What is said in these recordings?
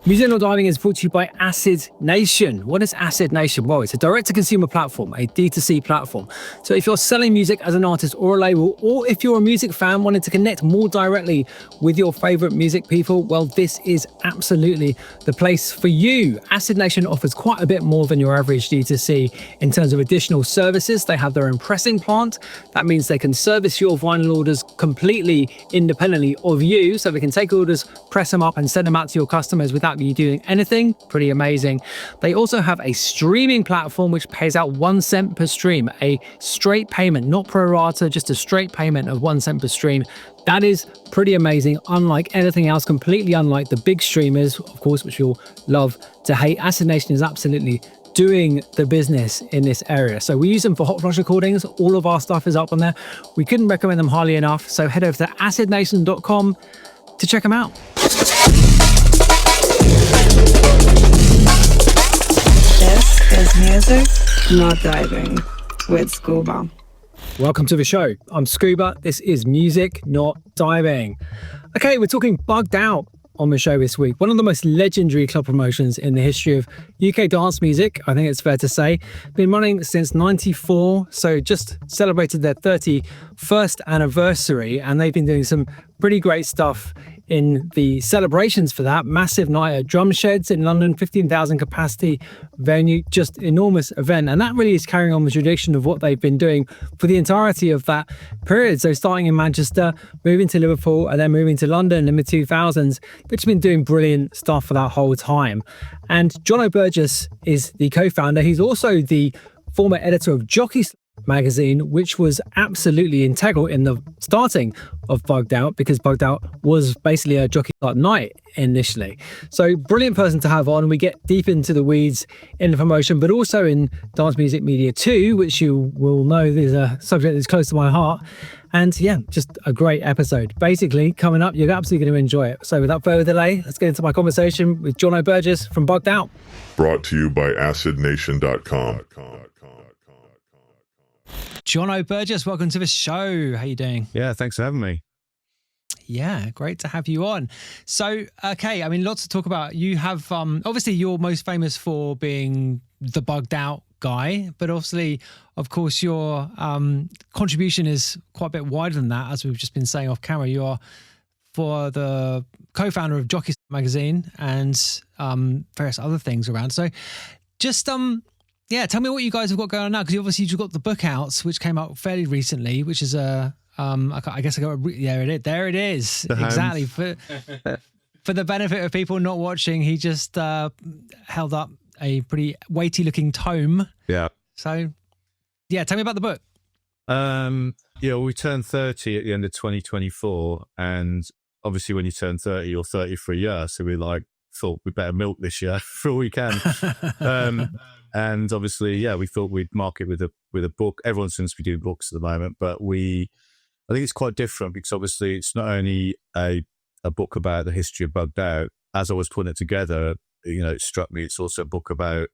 Music Not Diving is brought to you by Acid Nation. What is Acid Nation? Well, it's a direct-to-consumer platform, a D2C platform. So if you're selling music as an artist or a label, or if you're a music fan wanting to connect more directly with your favorite music people, well, this is absolutely the place for you. Acid Nation offers quite a bit more than your average D2C in terms of additional services. They have their own pressing plant. That means they can service your vinyl orders completely independently of you. So they can take orders, press them up and send them out to your customers without you doing anything. Pretty amazing. They also have a streaming platform which pays out 1 cent per stream, a straight payment, not pro rata, just a straight payment of 1 cent per stream. That is pretty amazing, unlike anything else, completely unlike the big streamers, of course, which you'll love to hate. Acid Nation is absolutely doing the business in this area. So we use them for Hot Flush recordings. All of our stuff is up on there. We couldn't recommend them highly enough. So head over to acidnation.com to check them out. This is Music Not Diving with Scuba. Welcome to the show. I'm Scuba. This is Music Not Diving. Okay, we're talking Bugged Out on the show this week. One of the most legendary club promotions in the history of UK dance music, I think it's fair to say. Been running since 94, so just celebrated their 31st anniversary, and they've been doing some pretty great stuff in the celebrations for that. Massive night at Drumsheds in London, 15,000 capacity venue, just enormous event. And that really is carrying on the tradition of what they've been doing for the entirety of that period. So starting in Manchester, moving to Liverpool, and then moving to London in the 2000s, which has been doing brilliant stuff for that whole time. And Johnno Burgess is the co-founder. He's also the former editor of Jockey Slut magazine, which was absolutely integral in the starting of Bugged Out, because Bugged Out was basically a Jockey Slut night initially. So brilliant person to have on. We get deep into the weeds in the promotion, but also in dance music media too, which you will know is a subject that's close to my heart. And yeah, just a great episode. Basically, coming up, you're absolutely going to enjoy it. So without further delay, let's get into my conversation with Johnno Burgess from Bugged Out. Brought to you by acidnation.com. Johnno Burgess, welcome to the show. How you doing? Yeah, thanks for having me. Yeah, great to have you on. So, okay, I mean, lots to talk about. You have, obviously, you're most famous for being the Bugged Out guy, but obviously, of course, your contribution is quite a bit wider than that, as we've just been saying off camera. You are for the co-founder of Jockey Slut magazine and various other things around. So, just yeah, tell me what you guys have got going on now, because obviously you've got the book out, which came out fairly recently, which is a, I guess I got, there it is, exactly. For the benefit of people not watching, he just held up a pretty weighty looking tome. Yeah. So, yeah, tell me about the book. Yeah, we turned 30 at the end of 2024, and obviously when you turn 30, you're 30 for a year, so we thought we better milk this year for all we can. And obviously, yeah, we thought we'd market with a book. Everyone seems to be doing books at the moment, but I think it's quite different, because obviously it's not only a book about the history of Bugged Out. As I was putting it together, it struck me it's also a book about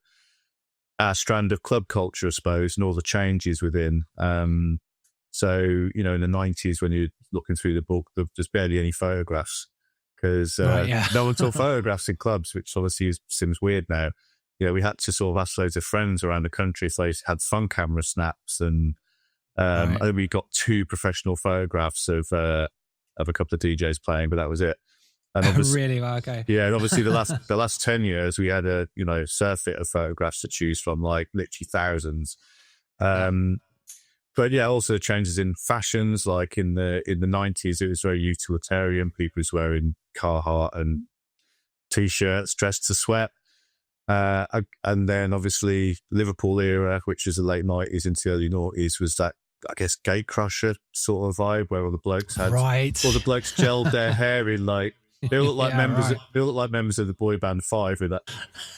our strand of club culture, I suppose, and all the changes within. So, in the 90s, when you're looking through the book, there's barely any photographs, because no one took photographs in clubs, which obviously seems weird now. We had to sort of ask loads of friends around the country if they had phone camera snaps, and I think we got 2 professional photographs of a couple of DJs playing, but that was it. And obviously, really? Well, okay. Yeah, and obviously the last 10 years we had a surfeit of photographs to choose from, like literally thousands. But yeah, also changes in fashions. Like in the 90s, it was very utilitarian. People was wearing Carhartt and t-shirts, dressed to sweat. And then obviously Liverpool era, which is the late 90s into the early 90s, was that, I guess, gate crusher sort of vibe, where all the blokes had all the blokes gelled their hair in, like, they look like they look like members of the boy band Five, with that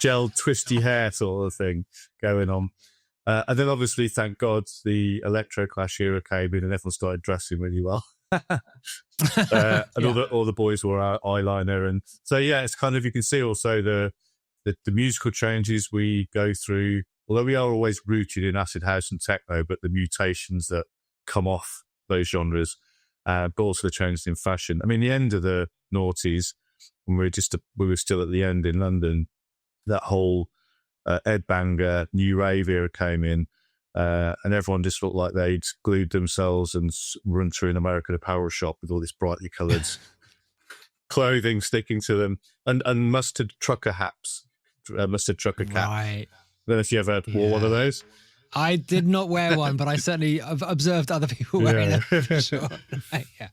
gelled twisty hair sort of thing going on. And then obviously, thank God, the electro clash era came in and everyone started dressing really well. And all the boys wore eyeliner, and so yeah, it's kind of, you can see also the musical changes we go through, although we are always rooted in acid house and techno, but the mutations that come off those genres, but also the changes in fashion. I mean, the end of the noughties, when we were still at the end in London, that whole Ed Banger, new rave era came in, and everyone just looked like they'd glued themselves and run through an American Apparel shop with all this brightly coloured clothing sticking to them, and mustard trucker hats, mustard trucker cap. Right. I don't know if you ever wore one of those. I did not wear one, but I certainly have observed other people wearing them. For sure. Yeah.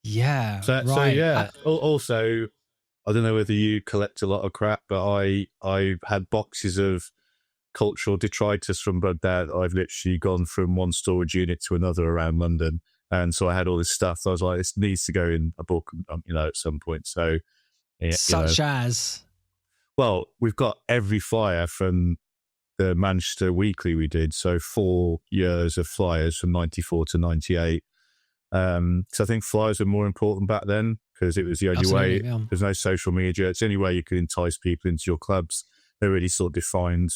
Yeah. So right. Also, I don't know whether you collect a lot of crap, but I had boxes of cultural detritus from Bugged Out. I've literally gone from one storage unit to another around London. And so I had all this stuff. So I was like, this needs to go in a book, at some point. So, Such as? Well, we've got every flyer from the Manchester Weekly we did. So 4 years of flyers from 94 to 98. So I think flyers were more important back then because it was the only way. Yeah. There's no social media. It's the only way you could entice people into your clubs. They really sort of defined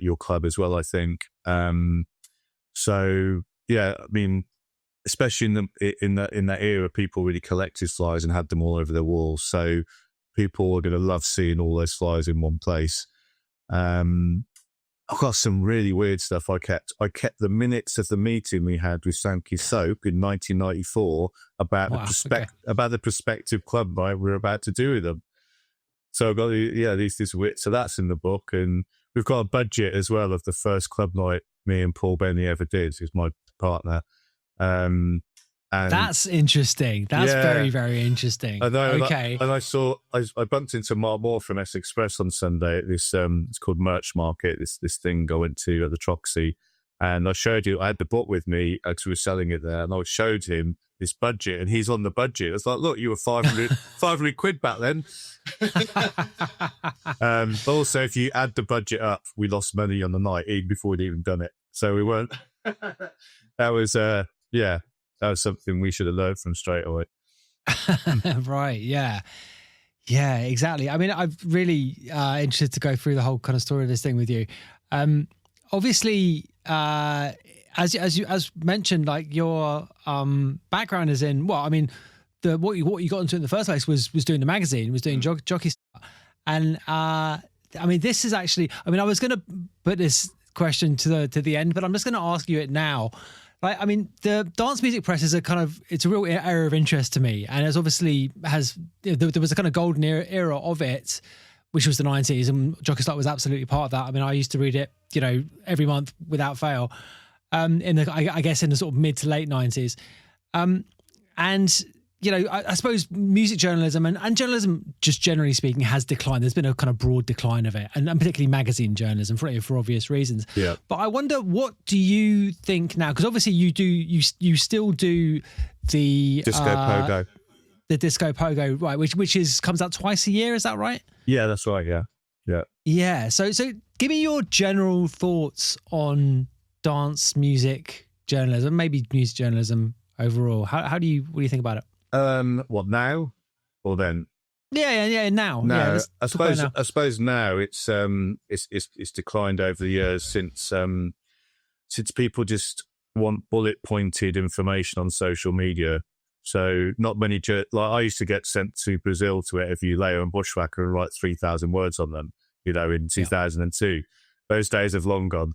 your club as well, I think. So, yeah, I mean, especially in that era, people really collected flyers and had them all over their walls. So people are going to love seeing all those flyers in one place. I've got some really weird stuff I kept. I kept the minutes of the meeting we had with Sankeys Soap in 1994 about the prospective club night we were about to do with them. So I've got these wits. So that's in the book, and we've got a budget as well of the first club night me and Paul Benny ever did. Who's my partner. And that's interesting. That's very, very interesting. I know, okay. And I bumped into Mark Moore from S Express on Sunday at this, it's called Merch Market, this thing I went to at the Troxy. And I showed you, I had the book with me because we were selling it there. And I showed him this budget and he's on the budget. I was like, look, you were 500 quid back then. But also, if you add the budget up, we lost money on the night even before we'd even done it. So we weren't, that was something we should have learned from straight away. Right, yeah. Yeah, exactly. I mean, I'm really interested to go through the whole kind of story of this thing with you. Obviously, as mentioned, like your background is in, well, I mean, what you got into in the first place was doing the magazine, was doing Jockey Slut. And I mean, this is actually, I mean, I was going to put this question to the end, but I'm just going to ask you it now. Like, I mean, the dance music press is it's a real area of interest to me. And there was a kind of golden era of it, which was the 90s, and Jockey Slut was absolutely part of that. I mean, I used to read it, every month without fail, I guess in the sort of mid to late 90s. And, I suppose music journalism and journalism, just generally speaking, has declined. There's been a kind of broad decline of it, and particularly magazine journalism for obvious reasons. Yeah. But I wonder, what do you think now? Because obviously you still do the Disco Pogo. The Disco Pogo, right? Which comes out twice a year. Is that right? Yeah, that's right. Yeah. So give me your general thoughts on dance music journalism, maybe music journalism overall. What do you think about it? What, now or then? Yeah. Now. No, yeah, I suppose now it's declined over the years since people just want bullet pointed information on social media. So not many, like I used to get sent to Brazil to interview Leo and Bushwhacker and write 3,000 words on them, in 2002. Yeah. Those days have long gone.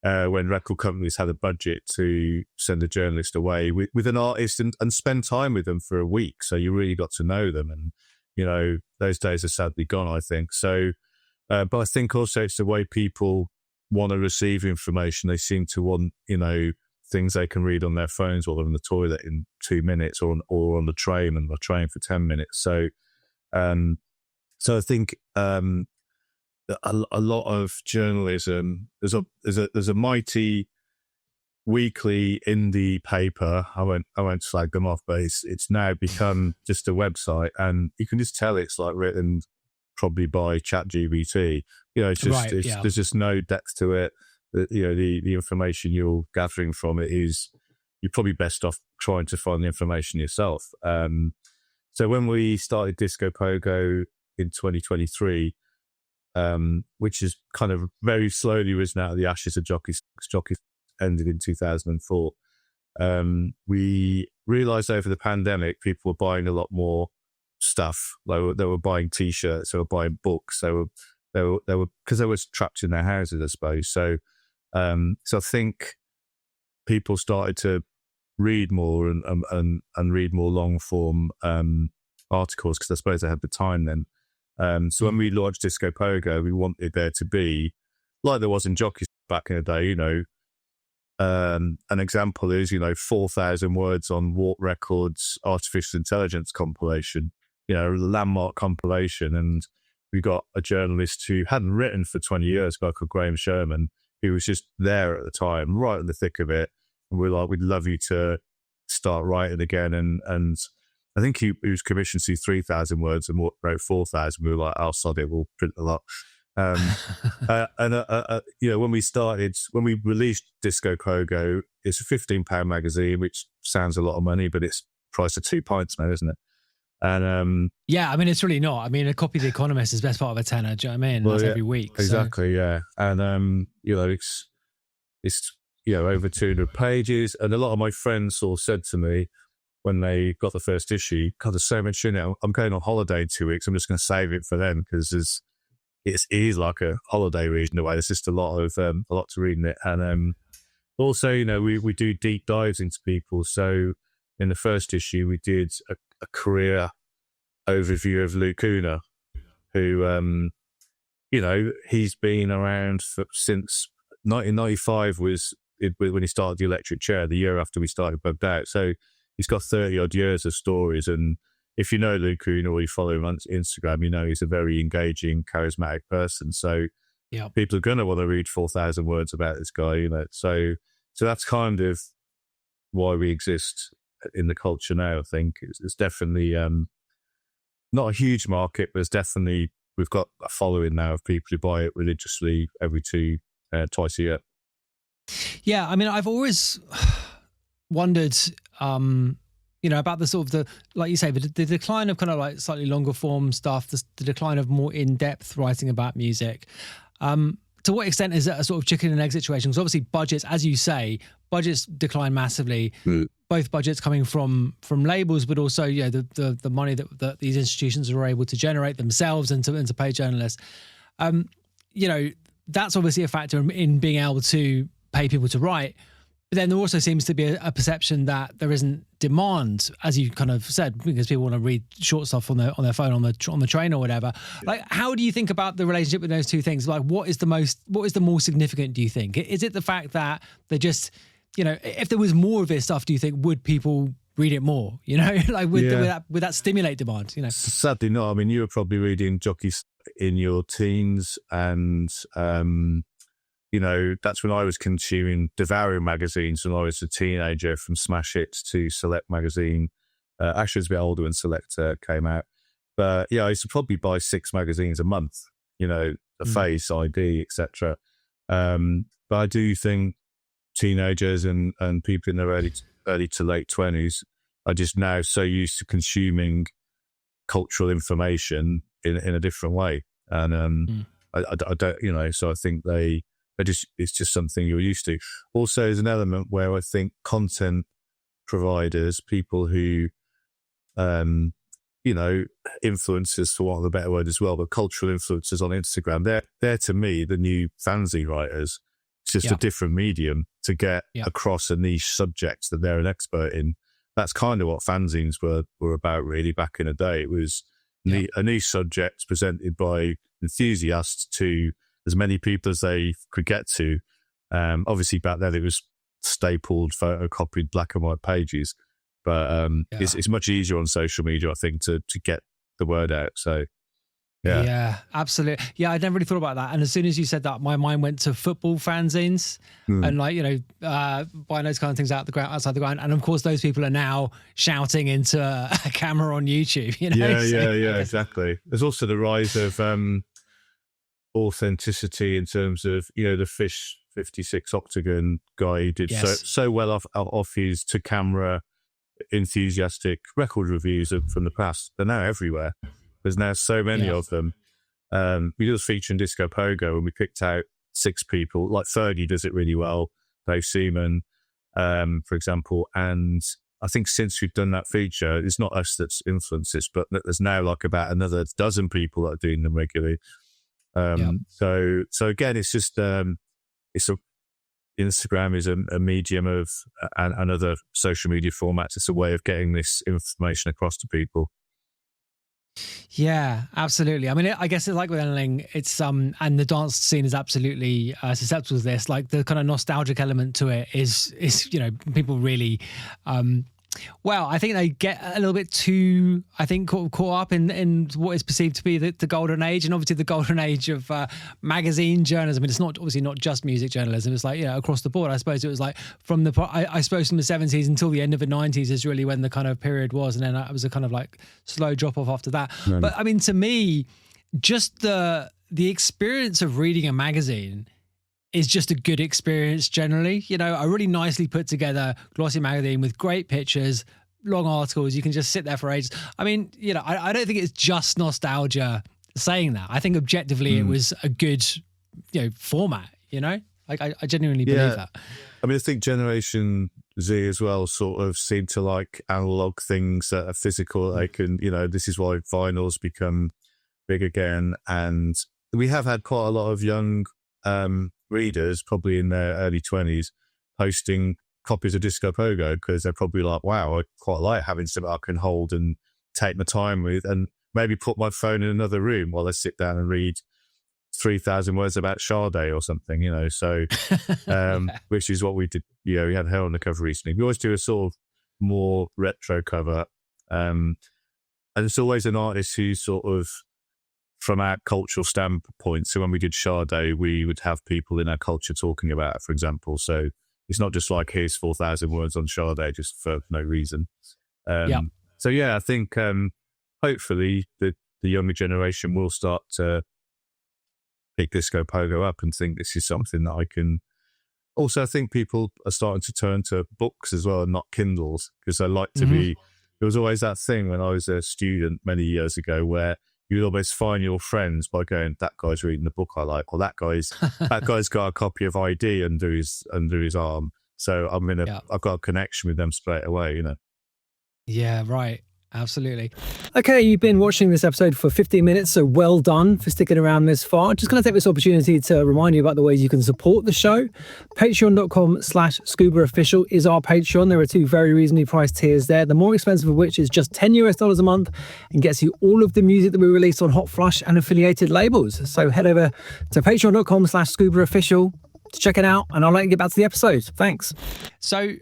When record companies had a budget to send a journalist away with an artist and spend time with them for a week. So you really got to know them. And, those days are sadly gone, I think. So, but I think also it's the way people want to receive information. They seem to want, things they can read on their phones while they're in the toilet in 2 minutes or on the train, and they're train for 10 minutes. So I think, a lot of journalism. There's a mighty weekly indie paper. I won't flag them off, but it's now become just a website, and you can just tell it's like written probably by ChatGPT. It's just there's just no depth to it. The information you're gathering from it is, you're probably best off trying to find the information yourself. So when we started Disco Pogo in 2023. Which is kind of very slowly risen out of the ashes of Jockey ended in 2004. We realised over the pandemic people were buying a lot more stuff. They were buying T-shirts, they were buying books, they were because they were trapped in their houses, I suppose. So I think people started to read more and read more long form articles, because I suppose they had the time then. So when we launched Disco Pogo, we wanted there to be, like there was in Jockey back in the day, an example is, 4,000 words on Warp Records artificial intelligence compilation, a landmark compilation. And we got a journalist who hadn't written for 20 years, a guy called Graham Sherman, who was just there at the time, right in the thick of it. And we're like, we'd love you to start writing again. And I think he was commissioned to 3,000 words and wrote 4,000. We were like, "I'll sod it, we'll print a lot." When we released Disco Pogo, it's a £15 magazine, which sounds a lot of money, but it's priced at £2 now, isn't it? And yeah, I mean, it's really not. I mean, a copy of The Economist is best part of a tenner. Do you know what I mean? Well, that's every week. Exactly, so. Yeah. And it's over 200 pages. And a lot of my friends all said to me when they got the first issue, "God, there's so much in it. I'm going on holiday in 2 weeks. I'm just going to save it for them, because it is like a holiday read in a way. There's just a lot to read in it." And also, we do deep dives into people. So in the first issue, we did a career overview of Luke Una, who, he's been around since 1995 when he started the Electric Chair, the year after we started Bugged Out. So he's got 30 odd years of stories. And if you know Luke Una or you follow him on Instagram, he's a very engaging, charismatic person. So people are going to want to read 4,000 words about this guy, So that's kind of why we exist in the culture now, I think. It's definitely not a huge market, but we've got a following now of people who buy it religiously every twice a year. Yeah, I mean, I've always wondered, about the sort of like you say, the decline of kind of like slightly longer form stuff, the decline of more in-depth writing about music. To what extent is that a sort of chicken and egg situation? Because obviously budgets, as you say, budgets decline massively. Both budgets coming from labels, but also the money that these institutions are able to generate themselves and to pay journalists. That's obviously a factor in being able to pay people to write. But then there also seems to be a perception that there isn't demand, as you kind of said, because people want to read short stuff on their phone on the train or whatever. Like, how do you think about the relationship with those two things? Like, what is the more significant, do you think? Is it the fact that they just, if there was more of this stuff, do you think would people read it more? Like would that stimulate demand? Sadly not. I mean, you were probably reading Jockey in your teens, and that's when I was devouring magazines when I was a teenager, from Smash Hits to Select magazine. Actually, I was a bit older when Select came out. But I used to probably buy 6 magazines a month, The Face, ID, etc. But I do think teenagers and people in their early to late 20s are just now so used to consuming cultural information in a different way. And I don't, so I think it's just something you're used to. Also, there's an element where I think content providers, people who, influencers, for want of a better word as well, but cultural influencers on Instagram, they're to me the new fanzine writers. It's just a different medium to get across a niche subject that they're an expert in. That's kind of what fanzines were about, really, back in the day. It was a niche subject presented by enthusiasts to as many people as they could get to. Obviously, back then it was stapled, photocopied black and white pages, but it's much easier on social media, I think, to get the word out. So, yeah, absolutely. Yeah, I'd never really thought about that. And as soon as you said that, my mind went to football fanzines and buying those kind of things outside the ground. And of course, those people are now shouting into a camera on YouTube. Yeah, exactly. There's also the rise of authenticity in terms of the Fish 56 Octagon guy who did so well off his to camera enthusiastic record reviews from the past. They're now everywhere. There's now so many of them. We did a feature in Disco Pogo and we picked out 6 people. Like Fergie does it really well, Dave Seaman, for example, and I think since we've done that feature, it's not us that's influenced this, but there's now like about another dozen people that are doing them regularly. So again, it's just Instagram is a medium of and other social media formats. It's a way of getting this information across to people. Yeah, absolutely. I mean, I guess it's like with anything, it's and the dance scene is absolutely susceptible to this. Like the kind of nostalgic element to it is people really well, I think they get a little bit too, I think, caught up in what is perceived to be the golden age, and obviously the golden age of magazine journalism. I mean, it's not obviously not just music journalism. It's like, across the board. I suppose it was like from the 70s until the end of the 90s is really when the kind of period was, and then it was a kind of like slow drop off after that. No. But I mean, to me, just the experience of reading a magazine is just a good experience generally. A really nicely put together glossy magazine with great pictures, long articles. You can just sit there for ages. I mean, I don't think it's just nostalgia saying that. I think objectively it was a good, format, Like I genuinely believe that. I mean, I think Generation Z as well sort of seem to like analog things that are physical. They can, this is why vinyl's become big again. And we have had quite a lot of young readers, probably in their early 20s, posting copies of Disco Pogo because they're probably like, wow, I quite like having something I can hold and take my time with, and maybe put my phone in another room while I sit down and read 3,000 words about Sade or something, so which is what we did. We had her on the cover recently. We always do a sort of more retro cover, and it's always an artist who sort of, from our cultural standpoint. So when we did Sade, we would have people in our culture talking about it, for example. So it's not just like, here's 4,000 words on Sade just for no reason. So yeah, I think hopefully the younger generation will start to pick Disco Pogo up and think this is something that I can. Also, I think people are starting to turn to books as well and not Kindles, because I like to be. There was always that thing when I was a student many years ago where you'd almost find your friends by going, that guy's reading the book I like, or that guy's got a copy of ID under his arm. So I've got a connection with them straight away, Yeah, right. Absolutely. Okay, you've been watching this episode for 15 minutes, so well done for sticking around this far. Just going to take this opportunity to remind you about the ways you can support the show. Patreon.com/ScubaOfficial is our Patreon. There are two very reasonably priced tiers there, the more expensive of which is just $10 a month and gets you all of the music that we release on Hot Flush and affiliated labels. So head over to patreon.com/ScubaOfficial to check it out, and I'll let you get back to the episode. Thanks. So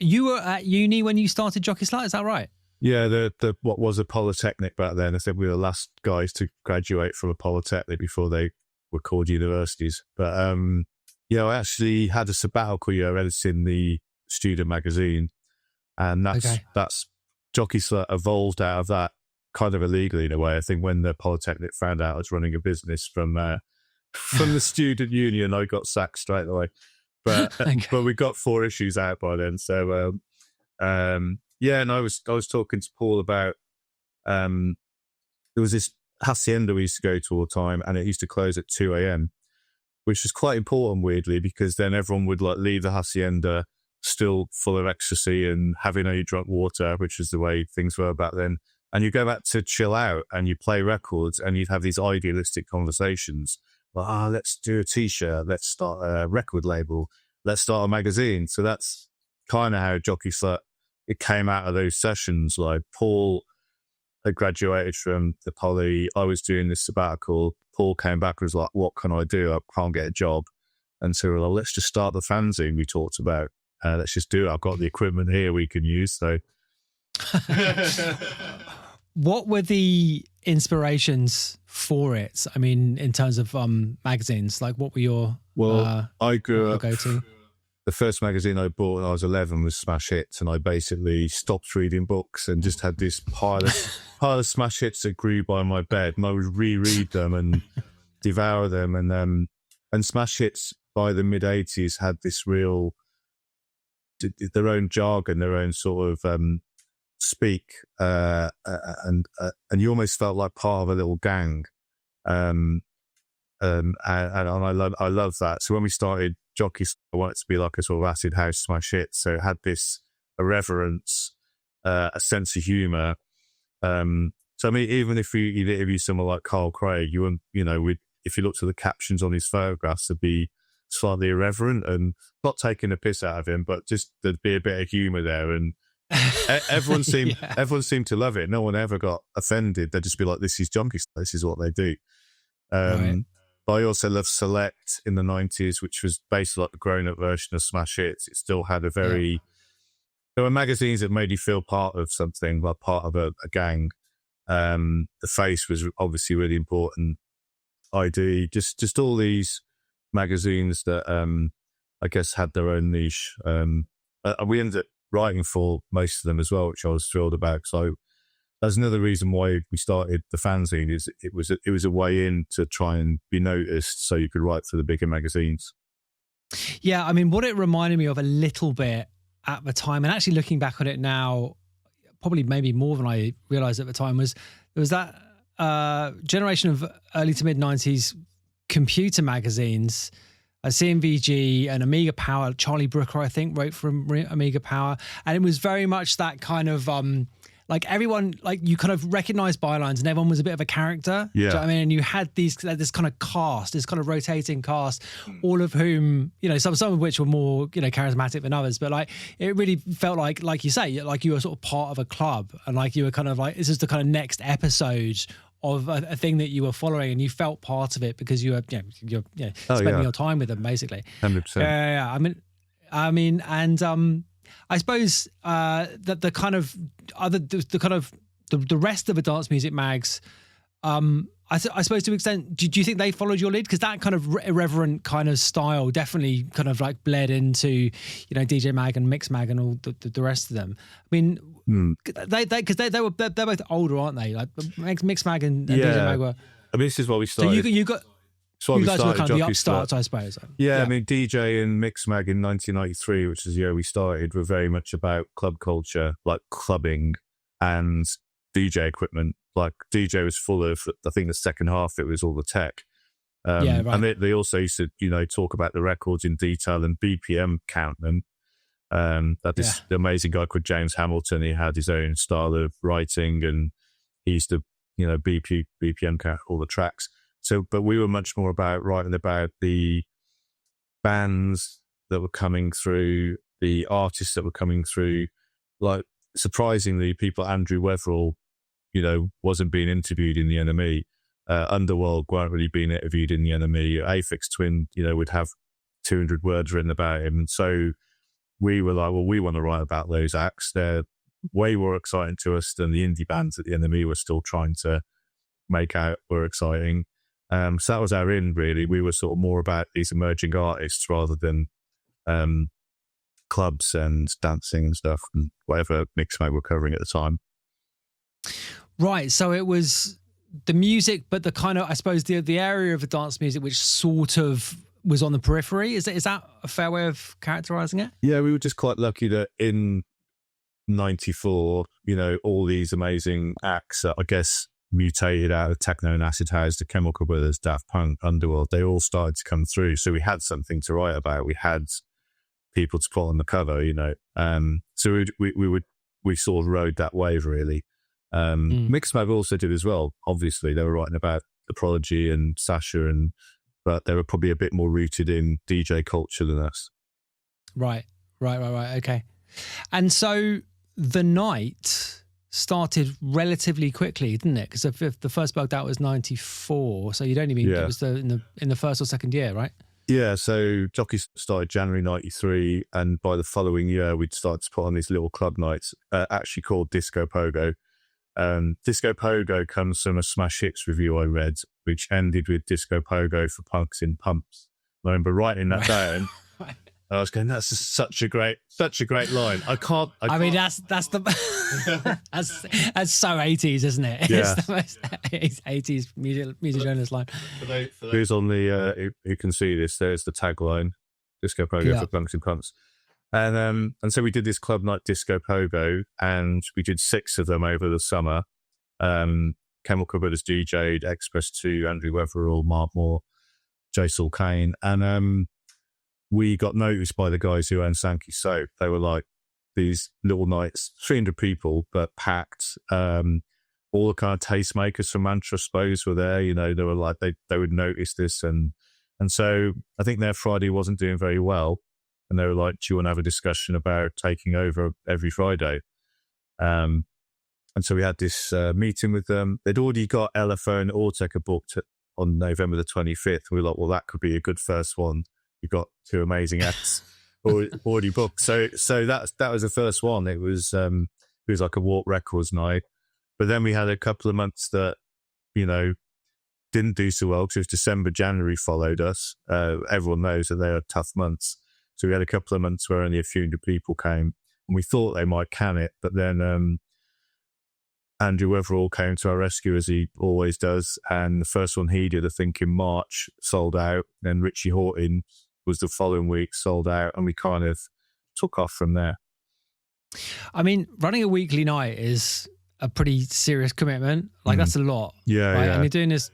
you were at uni when you started Jockey Slut, is that right? Yeah, the what was a polytechnic back then. I think we were the last guys to graduate from a polytechnic before they were called universities. But I actually had a sabbatical year editing the student magazine, and that's Jockey Slut evolved out of that kind of illegally in a way. I think when the polytechnic found out I was running a business from the student union, I got sacked straight away. But but we got 4 issues out by then, so. Yeah, and I was talking to Paul about there was this hacienda we used to go to all the time, and it used to close at 2 a.m, which was quite important, weirdly, because then everyone would like leave the hacienda still full of ecstasy and having only drunk water, which is the way things were back then. And you go back to chill out and you play records and you'd have these idealistic conversations like, let's do a t-shirt, let's start a record label, let's start a magazine. So that's kind of how Jockey Slut, it came out of those sessions. Like Paul had graduated from the poly. I was doing this sabbatical. Paul came back and was like, what can I do? I can't get a job. And so we were like, let's just start the fanzine we talked about. Let's just do it. I've got the equipment here we can use. So, what were the inspirations for it? I mean, in terms of magazines, like what were your I grew up. Go-to? The first magazine I bought when I was 11 was Smash Hits, and I basically stopped reading books and just had this pile of Smash Hits that grew by my bed, and I would reread them and devour them. And Smash Hits by the mid 80s had this real, their own jargon, their own sort of speak, and you almost felt like part of a little gang. And I love that. So when we started Jockey Slut, I wanted it to be like a sort of acid house Smash Hit. So it had this irreverence, a sense of humour. So I mean, even if you interview someone like Carl Craig, if you looked at the captions on his photographs, they'd be slightly irreverent and not taking a piss out of him, but just there'd be a bit of humour there, and everyone seemed to love it. No one ever got offended. They'd just be like, "This is Jockey Slut. This is what they do." Right. But I also loved Select in the 90s, which was basically like the grown-up version of Smash Hits. It still had a very... There were magazines that made you feel part of something, like part of a gang. The Face was obviously really important. ID, just all these magazines that I guess had their own niche. We ended up writing for most of them as well, which I was thrilled about. So that's another reason why we started the fanzine. Is it was a way in to try and be noticed, so you could write for the bigger magazines. Yeah, I mean, what it reminded me of a little bit at the time, and actually looking back on it now, probably maybe more than I realized at the time, was there was that generation of early to mid 90s computer magazines, CMVG and Amiga Power. Charlie Brooker, I think, wrote from Amiga Power, and it was very much that kind of like everyone, like you kind of recognized bylines and everyone was a bit of a character. Yeah. Do you know what I mean? And you had this kind of cast, this kind of rotating cast, all of whom, some of which were more, charismatic than others. But like, it really felt like you say, like you were sort of part of a club, and like you were kind of like, this is the kind of next episode of a thing that you were following, and you felt part of it because you were, you're spending your time with them, basically. 100%. Yeah. I mean, and I suppose that the kind of the rest of the dance music mags, I suppose to an extent, do you think they followed your lead? Because that kind of irreverent kind of style definitely kind of like bled into, DJ Mag and Mix Mag and all the rest of them. I mean, they're both older, aren't they? Like Mix Mag and DJ Mag were. I mean, this is what we started. So you guys were kind of the upstarts, I suppose. Yeah, I mean, DJ and Mix Mag in 1993, which is the year we started, were very much about club culture, like clubbing and DJ equipment. Like DJ was full of, I think the second half, it was all the tech. Right. And they also used to, talk about the records in detail and BPM count them. The amazing guy called James Hamilton, he had his own style of writing, and he used to, BPM count all the tracks. So, but we were much more about writing about the bands that were coming through, the artists that were coming through. Like, surprisingly, people, Andrew Weatherall, wasn't being interviewed in the NME. Underworld weren't really being interviewed in the NME. Aphex Twin, would have 200 words written about him. And so we were like, well, we want to write about those acts. They're way more exciting to us than the indie bands that the NME were still trying to make out were exciting. So that was our in, really. We were sort of more about these emerging artists rather than clubs and dancing and stuff, and whatever Mix Mag were covering at the time. Right. So it was the music, but the kind of, I suppose, the area of the dance music which sort of was on the periphery. Is that a fair way of characterizing it? Yeah, we were just quite lucky that in 94, all these amazing acts that I guess mutated out of techno and acid house, the Chemical Brothers, Daft Punk, Underworld, they all started to come through. So we had something to write about. We had people to put on the cover, so we sort of rode that wave, really. Mix Mag also did as well. Obviously, they were writing about The Prodigy and Sasha, but they were probably a bit more rooted in DJ culture than us. Right. Okay. And so the night started relatively quickly, didn't it? Because the first Bugged Out was 94, so you'd only been it was in the first or second year, right? Yeah, so Jockey started January 93, and by the following year we'd start to put on these little club nights, actually called Disco Pogo. Disco Pogo comes from a Smash Hits review I read, which ended with Disco Pogo for punks in pumps. I remember writing that down. I was going, that's just such a great line. I can't. I mean, that's the that's so 80s, isn't it? Yeah. It's the most 80s music journalist line. For those on the who can see this, there's the tagline: Disco Pogo for punks in pumps. And so we did this club night Disco Pogo, and we did 6 of them over the summer. Chemical Brothers DJ'd, Express 2, Andrew Weatherall, Mark Moore, Jason Kane, and we got noticed by the guys who owned Sankeys Soap. They were like, these little nights, 300 people, but packed. All the kind of tastemakers from Manchester, I suppose, were there. You know, they were like, they would notice this. And so I think their Friday wasn't doing very well. And they were like, do you want to have a discussion about taking over every Friday? And so we had this meeting with them. They'd already got LFO and Auteca booked on November the 25th. We were like, well, that could be a good first one. You've got two amazing acts already booked. So that was the first one. It was like a Warp Records night. But then we had a couple of months that, you know, didn't do so well because it was December, January followed us. Everyone knows that they are tough months. So we had a couple of months where only a few hundred people came, and we thought they might can it. But then Andrew Weatherall came to our rescue, as he always does. And the first one he did, I think in March, sold out. Then Richie Horton was the following week, sold out. And we kind of took off from there. I mean, running a weekly night is a pretty serious commitment. Like that's a lot. Yeah, right? yeah. And you're doing this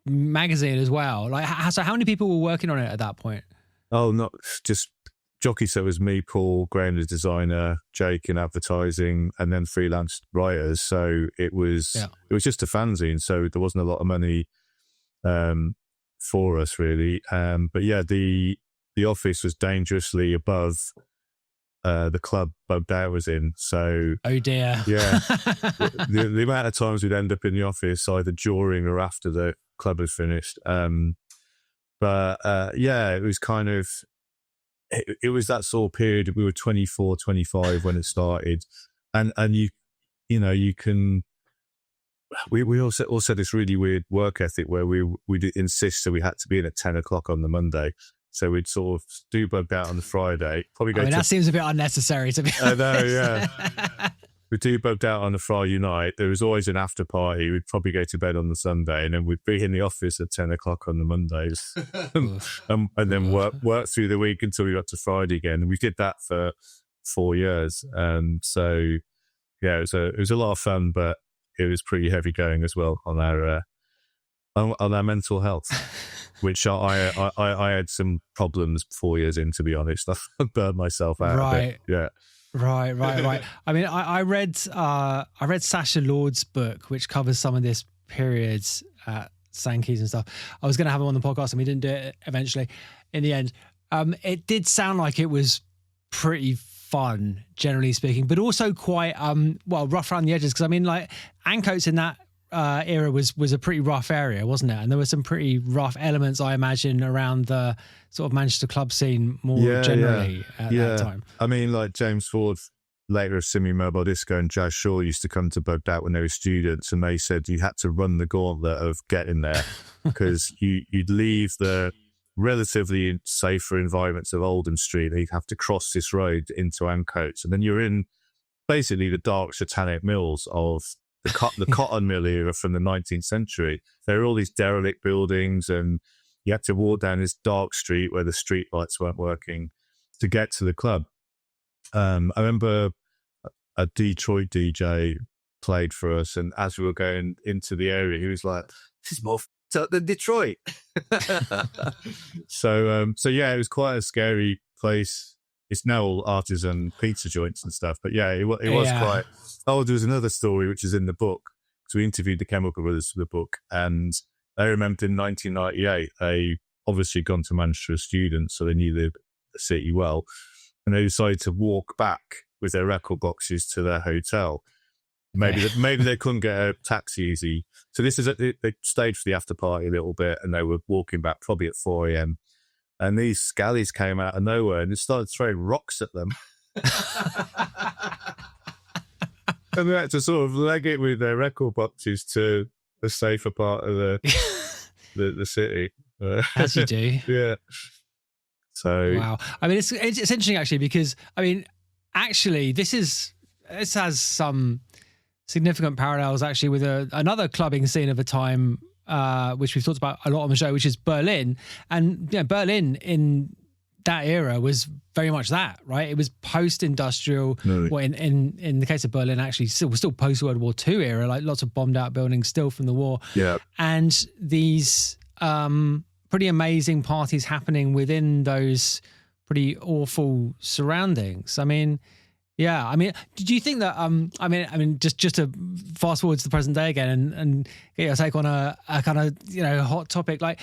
magazine as well. Like, so how many people were working on it at that point? Oh, not just Jockey Slut was me, Paul, Graham the designer, Jake in advertising, and then freelance writers. So it was just a fanzine. So there wasn't a lot of money for us really. But yeah, the office was dangerously above the club Bugged Out was in. So oh dear. Yeah. the amount of times we'd end up in the office either during or after the club had finished. But yeah, it was kind of it was that sort of period. We were 24, 25 when it started. And you can we also had this really weird work ethic where we'd insist that we had to be in at 10 o'clock on the Monday. So we'd sort of do Bugged Out on the Friday. Probably go. That seems a bit unnecessary to be honest. I know, yeah. We'd do Bugged Out on the Friday night. There was always an after party. We'd probably go to bed on the Sunday, and then we'd be in the office at 10 o'clock on the Mondays, and then work through the week until we got to Friday again. And we did that for 4 years. So yeah, it was a lot of fun, but it was pretty heavy going as well on our mental health. Which I had some problems 4 years in, to be honest. I burned myself out a bit. Yeah. Right. I mean, I read Sasha Lord's book, which covers some of this periods at Sankeys and stuff. I was going to have him on the podcast, and we didn't do it eventually. In the end, it did sound like it was pretty fun, generally speaking, but also quite rough around the edges. Because I mean, like Ancoats in that era was a pretty rough area, wasn't it? And there were some pretty rough elements, I imagine, around the sort of Manchester club scene more generally at that time. I mean, like James Ford, later of Simi Mobile Disco, and Jazz Shaw used to come to Bugged Out when they were students, and they said you had to run the gauntlet of getting there because you'd leave the relatively safer environments of Oldham Street, and you'd have to cross this road into Ancoats, and then you're in basically the dark satanic mills of the cotton mill era from the 19th century. There were all these derelict buildings, and you had to walk down this dark street where the street lights weren't working to get to the club. I remember a Detroit DJ played for us, and as we were going into the area, he was like, "This is more f***ed up than Detroit." So yeah, it was quite a scary place. It's now all artisan pizza joints and stuff, but yeah, it was quite. Oh, there was another story which is in the book. So we interviewed the Chemical Brothers for the book, and they remembered in 1998, they obviously gone to Manchester as students, so they knew the city well, and they decided to walk back with their record boxes to their hotel. Maybe they couldn't get a taxi easy. So they stayed for the after party a little bit, and they were walking back probably at 4 a.m. And these scallies came out of nowhere and they started throwing rocks at them. And they had to sort of leg it with their record boxes to the safer part of the city. As you do. Yeah. So wow. I mean, it's interesting actually, because I mean, actually, this has some significant parallels actually with another clubbing scene of a time, which we've talked about a lot on the show, which is Berlin. And Berlin in that era was very much that, right? It was post-industrial. No. Well, in the case of Berlin, actually, still post-World War II era, like lots of bombed-out buildings still from the war. Yeah. And these pretty amazing parties happening within those pretty awful surroundings. I mean, Yeah, I mean, do you think that? I mean, just to fast forward to the present day again, and get your take on a kind of hot topic. Like,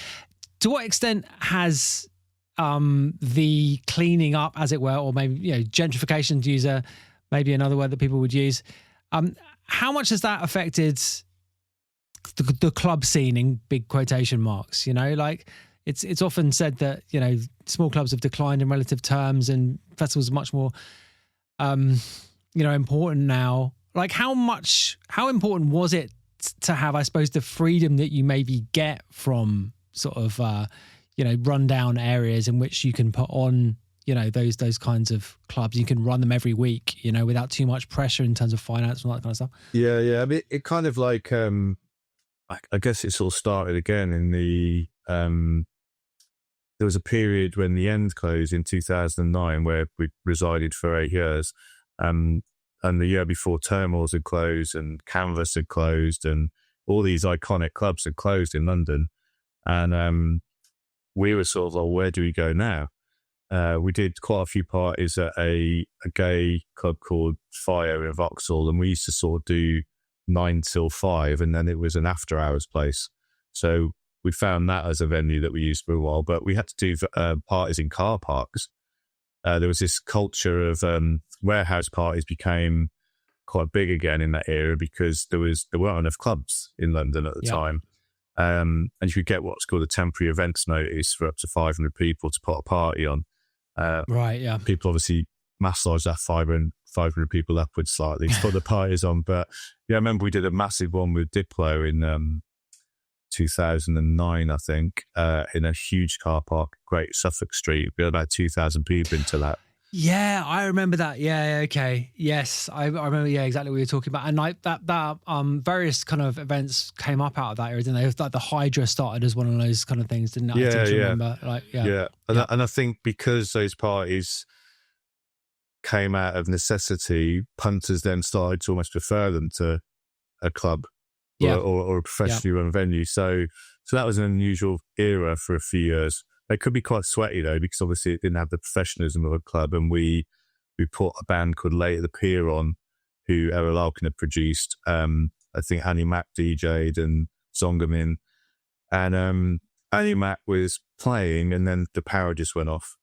to what extent has the cleaning up, as it were, or maybe gentrification, to use maybe another word that people would use, how much has that affected the club scene in big quotation marks? Like it's often said that small clubs have declined in relative terms, and festivals are much more important now. Like how important was it to have, I suppose, the freedom that you maybe get from sort of run down areas in which you can put on those kinds of clubs? You can run them every week without too much pressure in terms of finance and all that kind of stuff. Yeah. I mean, it kind of like I guess it sort of started again in the there was a period when the End closed in 2009 where we resided for 8 years. And the year before, Terminals had closed and Canvas had closed and all these iconic clubs had closed in London. And we were sort of like, where do we go now? We did quite a few parties at a gay club called Fire in Vauxhall, and we used to sort of do 9 till 5, and then it was an after hours place. So we found that as a venue that we used for a while, but we had to do parties in car parks. There was this culture of warehouse parties became quite big again in that era because there weren't enough clubs in London at the time. And you could get what's called a temporary events notice for up to 500 people to put a party on. Right, yeah. People obviously massage that 500 people upwards slightly to put the parties on. But yeah, I remember we did a massive one with Diplo in 2009, I think, in a huge car park, Great Suffolk Street. We had about 2,000 people into that. Yeah, I remember that. Yeah, okay. Yes, I remember, exactly what you're talking about. And like that various kind of events came up out of that era, didn't they? Like the Hydra started as one of those kind of things, didn't it? I do remember. And I think because those parties came out of necessity, punters then started to almost prefer them to a club or a professionally run venue. So that was an unusual era for a few years. They could be quite sweaty though, because obviously it didn't have the professionalism of a club. And we put a band called Late at the Pier on, who Errol Alkin had produced. I think Annie Mac DJ'd and Zongamin. And Annie Mac was playing, and then the power just went off.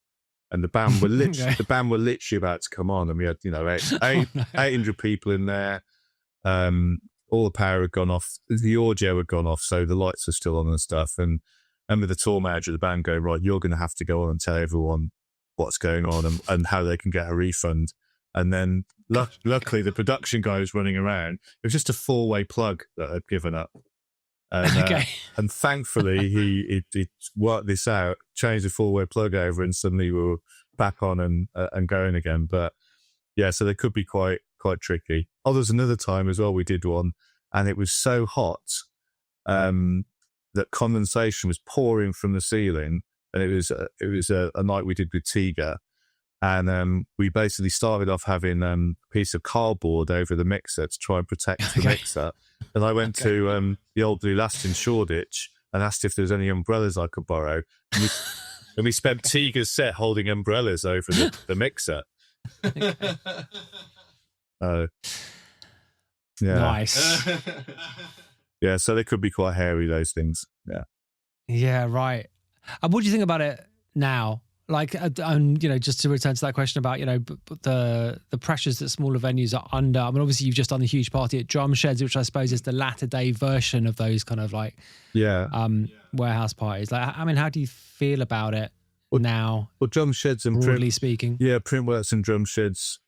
And the band were literally about to come on, and we had 800 people in there. All the power had gone off, the audio had gone off, so the lights are still on and stuff. And with the tour manager of the band going, right, you're going to have to go on and tell everyone what's going on and how they can get a refund. And then luckily the production guy was running around. It was just a 4-way plug that I'd given up. And, and thankfully he worked this out, changed the 4-way plug over, and suddenly we were back on and going again. But yeah, so they could be quite tricky. Oh, there's another time as well we did one, and it was so hot that condensation was pouring from the ceiling, and it was a night we did with Tiga, and we basically started off having a piece of cardboard over the mixer to try and protect the mixer. And I went to the old Blue Last in Shoreditch and asked if there was any umbrellas I could borrow. And we spent Tiga's set holding umbrellas over the mixer. Nice. Yeah, so they could be quite hairy, those things. Yeah, right. And what do you think about it now? Like, just to return to that question about, the pressures that smaller venues are under. I mean, obviously you've just done a huge party at Drumsheds, which I suppose is the latter day version of those kind of like warehouse parties. Like, I mean, how do you feel about it now? Well, Drumsheds and broadly speaking. Yeah, Printworks and Drumsheds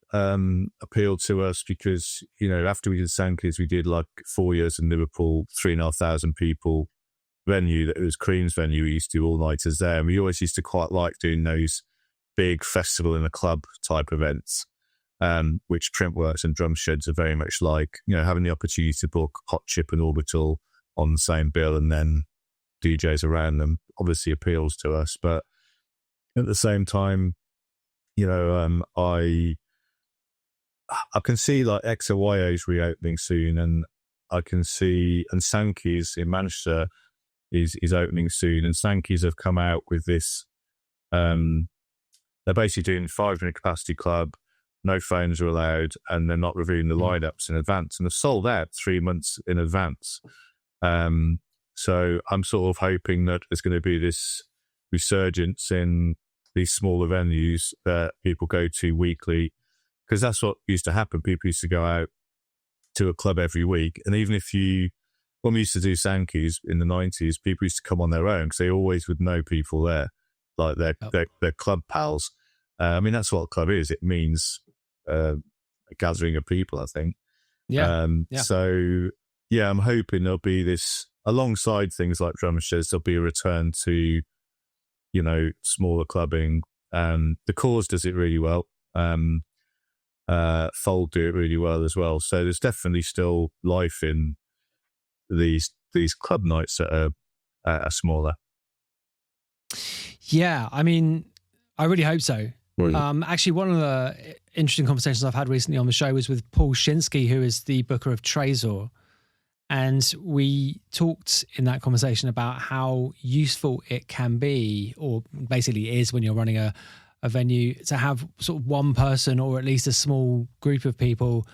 appealed to us because, after we did Sankeys, we did like 4 years in Liverpool, 3,500 people venue. That it was Cream's venue. We used to do all-nighters there, and we always used to quite like doing those big festival in a club type events, which Printworks and Drumsheds are very much like. Having the opportunity to book Hot Chip and Orbital on the same bill and then DJs around them obviously appeals to us. But at the same time, I can see like XOYO's reopening soon, and I can see, and Sankeys in Manchester is opening soon, and Sankeys have come out with this. They're basically doing 500 capacity club no phones are allowed, and they're not reviewing the lineups in advance. And they've sold out 3 months in advance. So I'm sort of hoping that there's going to be this resurgence in these smaller venues that people go to weekly, because that's what used to happen. People used to go out to a club every week. And even when we used to do Sankeys in the 90s, people used to come on their own because they always would know people there, like their club pals. I mean, that's what a club is. It means a gathering of people, I think. Yeah. So, yeah, I'm hoping there'll be this, alongside things like Drumsheds, there'll be a return to, smaller clubbing. The Cause does it really well. Fold do it really well as well. So there's definitely still life in these club nights that are smaller. Yeah, I mean, I really hope so. Actually, one of the interesting conversations I've had recently on the show was with Paul Shinsky, who is the booker of Trezor. And we talked in that conversation about how useful it can be, or basically is, when you're running a venue, to have sort of one person or at least a small group of people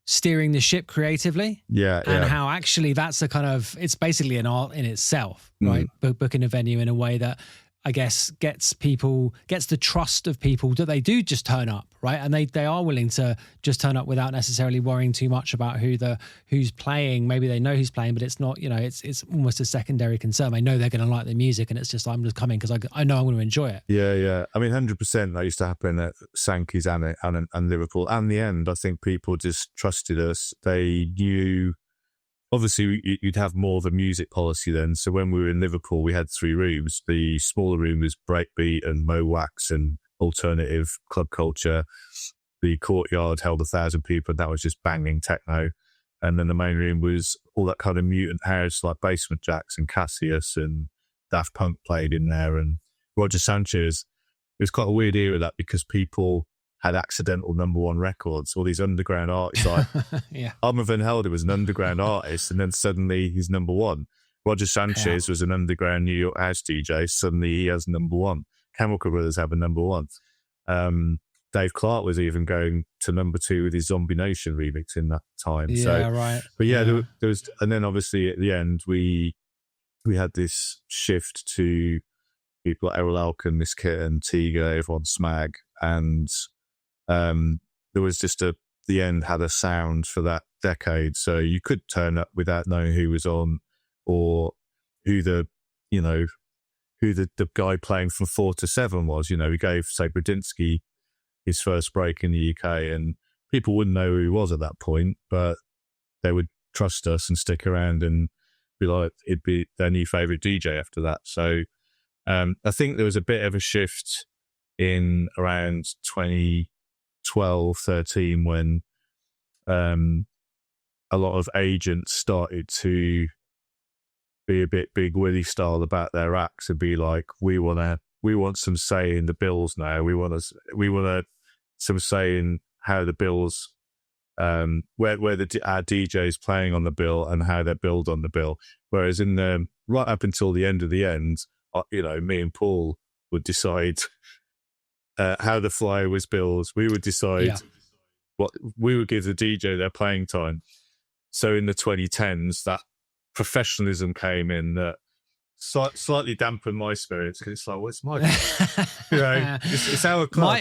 steering the ship creatively. And how actually that's it's basically an art in itself, right? Booking a venue in a way that, I guess, gets the trust of people that they do just turn up, right? And they are willing to just turn up without necessarily worrying too much about who's playing. Maybe they know who's playing, but it's not, it's almost a secondary concern. They know they're going to like the music, and it's just, I'm just coming because I know I'm going to enjoy it. Yeah. I mean, 100% that used to happen at Sankeys and Liverpool. And the end, I think people just trusted us. They knew. Obviously, you'd have more of a music policy then. So when we were in Liverpool, we had 3 rooms. The smaller room was breakbeat and Mo Wax and alternative club culture. The courtyard held 1,000 people, and that was just banging techno. And then the main room was all that kind of mutant house, like Basement Jaxx and Cassius, and Daft Punk played in there, and Roger Sanchez. It was quite a weird era, that, because people had accidental #1 records, all these underground artists. Like Armand Van Helder was an underground artist, and then suddenly he's #1. Roger Sanchez was an underground New York house DJ. Suddenly he has #1. Chemical Brothers have a #1. Dave Clark was even going to #2 with his Zombie Nation remix in that time. Right. But there was, and then obviously at the end we had this shift to people like Errol Alkan, Miss Kitten, Tiga, everyone Smag, and there was just the end had a sound for that decade, so you could turn up without knowing who was on, or who the guy playing from 4 to 7 was. We gave, say, Bradinsky his first break in the UK, and people wouldn't know who he was at that point, but they would trust us and stick around and be like, it'd be their new favourite DJ after that. So I think there was a bit of a shift in around 2012, 13, when a lot of agents started to be a bit Big Willie style about their acts and be like, we want some say in the bills now. We want some say in how the bills, where our DJ's playing on the bill and how they're billed on the bill. Whereas right up until the end of the end, me and Paul would decide how the flyer was billed. We would decide what we would give the DJ their playing time. So in the 2010s, that professionalism came in that slightly dampened my spirits, because it's like, what's my it's our club.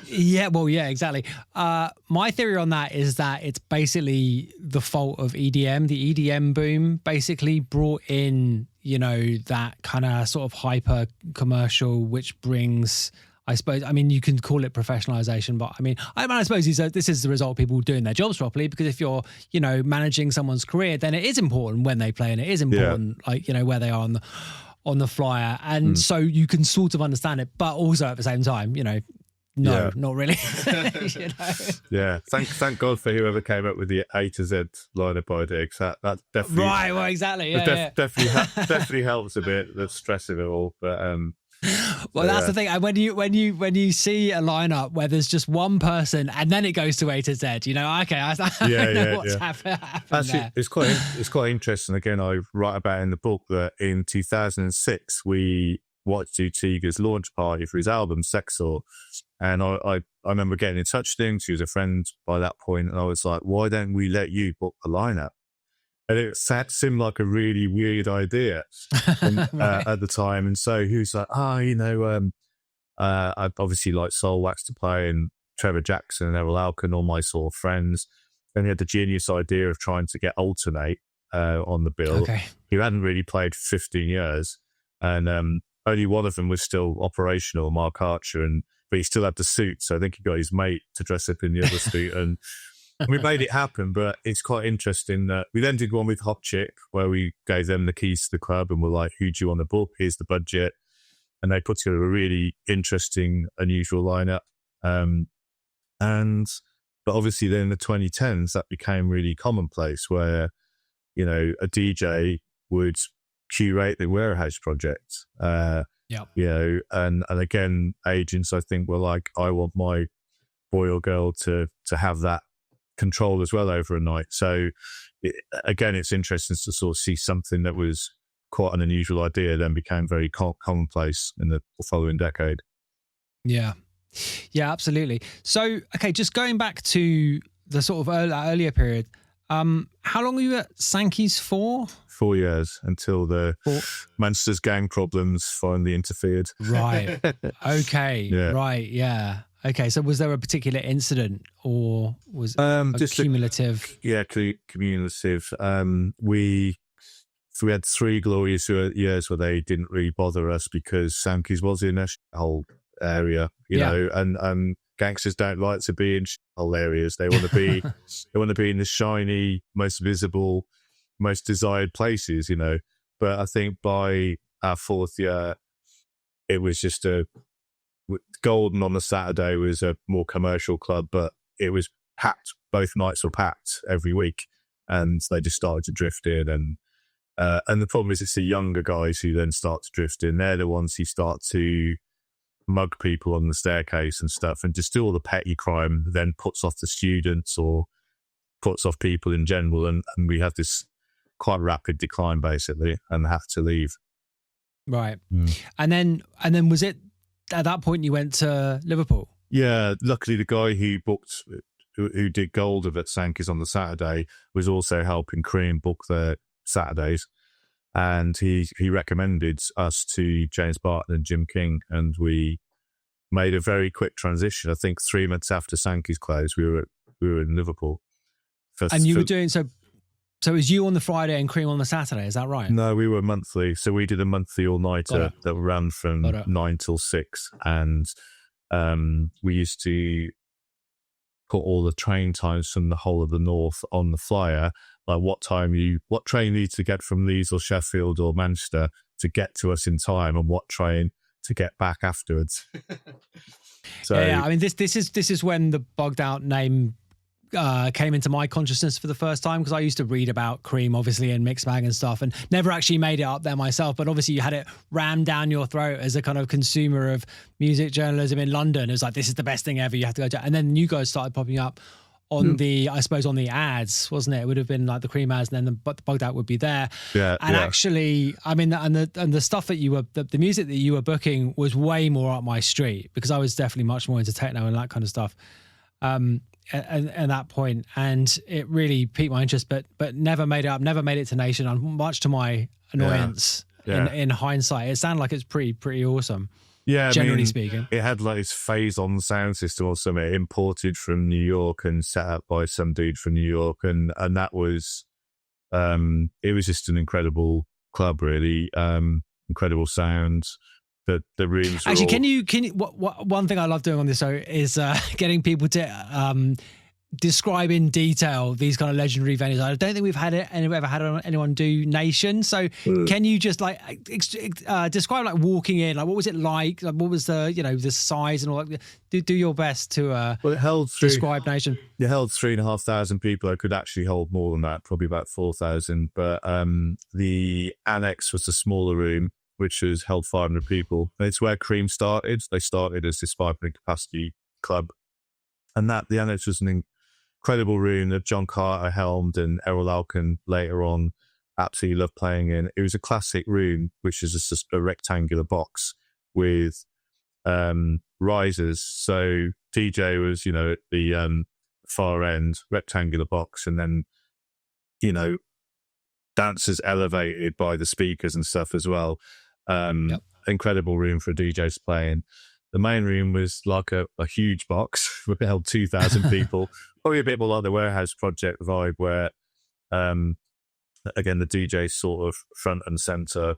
Exactly. My theory on that is that it's basically the fault of EDM. The EDM boom basically brought in, that kind of sort of hyper commercial, which brings, I suppose, I mean, you can call it professionalization, but I suppose this is the result of people doing their jobs properly, because if you're, managing someone's career, then it is important when they play, and it is important, where they are on the flyer. And so you can sort of understand it, but also at the same time, no, not really. Yeah, thank God for whoever came up with the A to Z lineup idea, because that definitely exactly. Definitely helps a bit, the stress of it all. But that's the thing. And when you see a lineup where there's just one person and then it goes to A to Z, okay, I know what's happened. Actually, it's quite interesting. Again, I write about in the book that in 2006 we Y2Tiga's launch party for his album Sexor. And I remember getting in touch with him. She was a friend by that point, and I was like, why don't we let you book the lineup? And it seemed like a really weird idea at the time. And so he was like, I'd obviously like Soulwax to play and Trevor Jackson and Errol Alkan, all my sort of friends. And he had the genius idea of trying to get Alternate on the bill. Okay. He hadn't really played for 15 years. And only one of them was still operational, Mark Archer, but he still had the suit. So I think he got his mate to dress up in the other suit. And we made it happen. But it's quite interesting that we then did one with Hot Chip, where we gave them the keys to the club and we're like, who do you want to book? Here's the budget. And they put together a really interesting, unusual lineup. But obviously then in the 2010s, that became really commonplace where, you know, a DJ would curate the Warehouse project. You know, and again, agents, I think, were like, I want my boy or girl to have that control as well over a night. So again, it's interesting to sort of see something that was quite an unusual idea then became very commonplace in the following decade. Yeah, absolutely. So, okay, just going back to the sort of earlier period, how long were you at Sankeys for? 4 years until the Manchester's gang problems finally interfered. Right. Okay. Yeah. Right. Yeah. Okay. So was there a particular incident or was it just cumulative? Cumulative. We had 3 glorious years where they didn't really bother us because Sankeys was in a whole area, you know, and gangsters don't like to be in whole areas. They want to be, in the shiny, most visible, most desired places, you know. But I think by our 4th year, it was just Golden on the Saturday was a more commercial club, but it was packed. Both nights were packed every week, and they just started to drift in. And the problem is, it's the younger guys who then start to drift in. They're the ones who start to mug people on the staircase and stuff, and just do all the petty crime. Then puts off the students or puts off people in general, and we have this quite rapid decline basically, and have to leave. Right. And then was it at that point you went to Liverpool? Yeah, luckily the guy who did Gold of at Sankeys on the Saturday was also helping Cream book their Saturdays, and he recommended us to James Barton and Jim King, and we made a very quick transition. I think 3 months after Sankeys closed, we were in Liverpool. Were doing so it was you on the Friday and Cream on the Saturday, is that right? No, we were monthly. So we did a monthly all-nighter that ran from 9 till 6. And we used to put all the train times from the whole of the north on the flyer, like what train you need to get from Leeds or Sheffield or Manchester to get to us in time, and what train to get back afterwards. So yeah, I mean, this is when the Bugged Out name came into my consciousness for the first time, because I used to read about Cream obviously in Mixmag and stuff, and never actually made it up there myself, but obviously you had it rammed down your throat as a kind of consumer of music journalism in London. It was like, this is the best thing ever, you have to go to. And then you guys started popping up on the ads, wasn't it? It would have been like the Cream ads, and then the Bugged Out would be there. Actually, I mean, and the stuff that you were, the music that you were booking was way more up my street, because I was definitely much more into techno and that kind of stuff. At that point, and it really piqued my interest, but never made it up, never made it to Nation, much to my annoyance. In hindsight. It sounded like it's pretty awesome. Yeah, generally speaking. It had like this phase-on sound system or something imported from New York and set up by some dude from New York, and that was it was just an incredible club, really. Incredible sound. The rooms were actually can you one thing I love doing on this show is getting people to describe in detail these kind of legendary venues. I don't think we've ever had anyone do Nation. So can you just like describe like walking in, like what was it like what was the the size and all that? Do your best to it held describe Nation. It held 3,500 people. I could actually hold more than that, probably about 4,000, but the annex was a smaller room which was held 500 people. And it's where Cream started. They started as this 500 capacity club, and the annex was an incredible room that John Carter helmed and Errol Alkan later on absolutely loved playing in. It was a classic room, which is just a rectangular box with risers. So DJ was, at the far end, rectangular box, and then, dancers elevated by the speakers and stuff as well. Incredible room for a DJ to play in. The main room was like a huge box. We held 2,000 people. Probably a bit more like the Warehouse Project vibe, where, again, the DJ sort of front and center,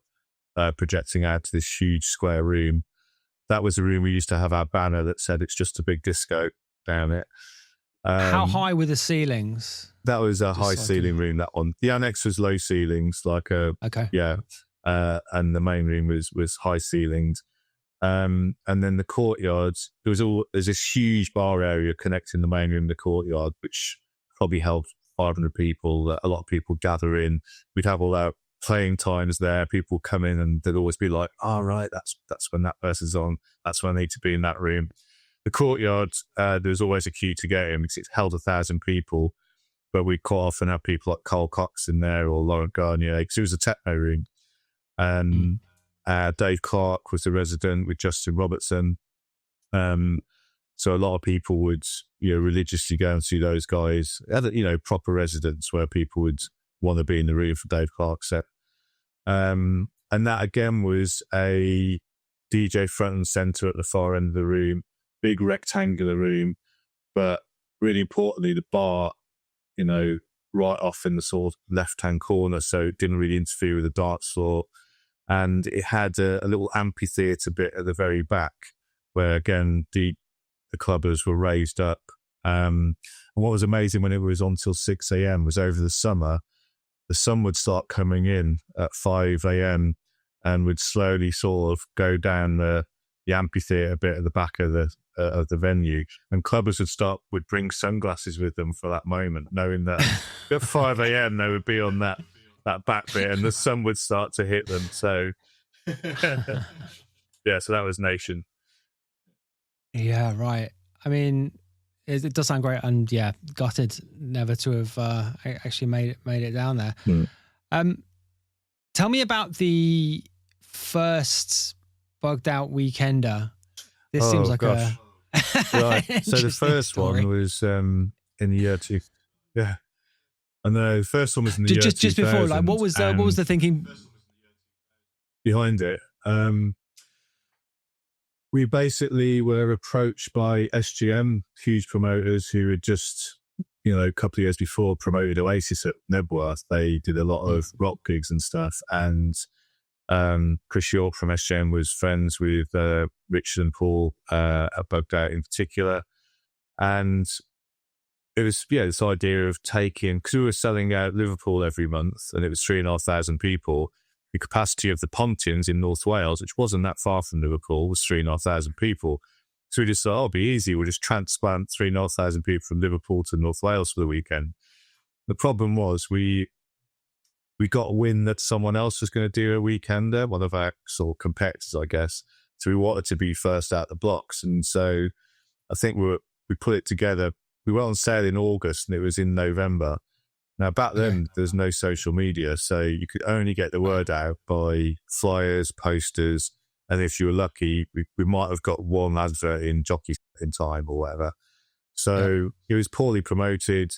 projecting out to this huge square room. That was the room we used to have our banner that said "It's just a big disco" down it. How high were the ceilings? That was a high ceiling room, that one. The annex was low ceilings, and the main room was high ceilinged. And then the courtyard, there's this huge bar area connecting the main room and the courtyard, which probably held 500 people. A lot of people gather in. We'd have all our playing times there. People come in and they'd always be like, "Oh, right, that's when that person's on. That's when I need to be in that room." The courtyard, there was always a queue to get in because it held 1,000 people, but we quite often have people like Carl Cox in there or Laurent Garnier, because it was a techno room. And Dave Clark was the resident with Justin Robertson. So a lot of people would, religiously go and see those guys. Other, proper residents where people would want to be in the room for Dave Clark's set. And that again was a DJ front and center at the far end of the room, big rectangular room, but really importantly, the bar, right off in the sort of left-hand corner, so it didn't really interfere with the dance floor. And it had a little amphitheatre bit at the very back where, again, the clubbers were raised up. And what was amazing when it was on till 6 a.m. was over the summer, the sun would start coming in at 5 a.m. and would slowly sort of go down the amphitheatre bit at the back of the venue. And clubbers would bring sunglasses with them for that moment, knowing that at 5 a.m. they would be on that back bit and the sun would start to hit them. So so that was Nation. Yeah, right. I mean, it does sound great, and gutted never to have actually made it down there. Tell me about the first Bugged Out Weekender. This seems like gosh. Right. So the first one was in the year two. Yeah. And the first one was in the year just before, like, what was the thinking behind it? We basically were approached by SGM, huge promoters who had just, a couple of years before promoted Oasis at Nebworth. They did a lot of rock gigs and stuff. And Chris York from SGM was friends with Richard and Paul at Bugged Out in particular. And it was, this idea of taking, because we were selling out Liverpool every month and it was 3,500 people. The capacity of the Pontins in North Wales, which wasn't that far from Liverpool, was 3,500 people. So we just thought, it'll be easy. We'll just transplant 3,500 people from Liverpool to North Wales for the weekend. The problem was we got wind that someone else was going to do a weekender, one of our sort of competitors, I guess. So we wanted to be first out the blocks. And so I think we put it together. We went on sale in August and it was in November. Now, back then, there's no social media, so you could only get the word out by flyers, posters, and if you were lucky, we might have got one advert in Jockey in time or whatever. So it was poorly promoted,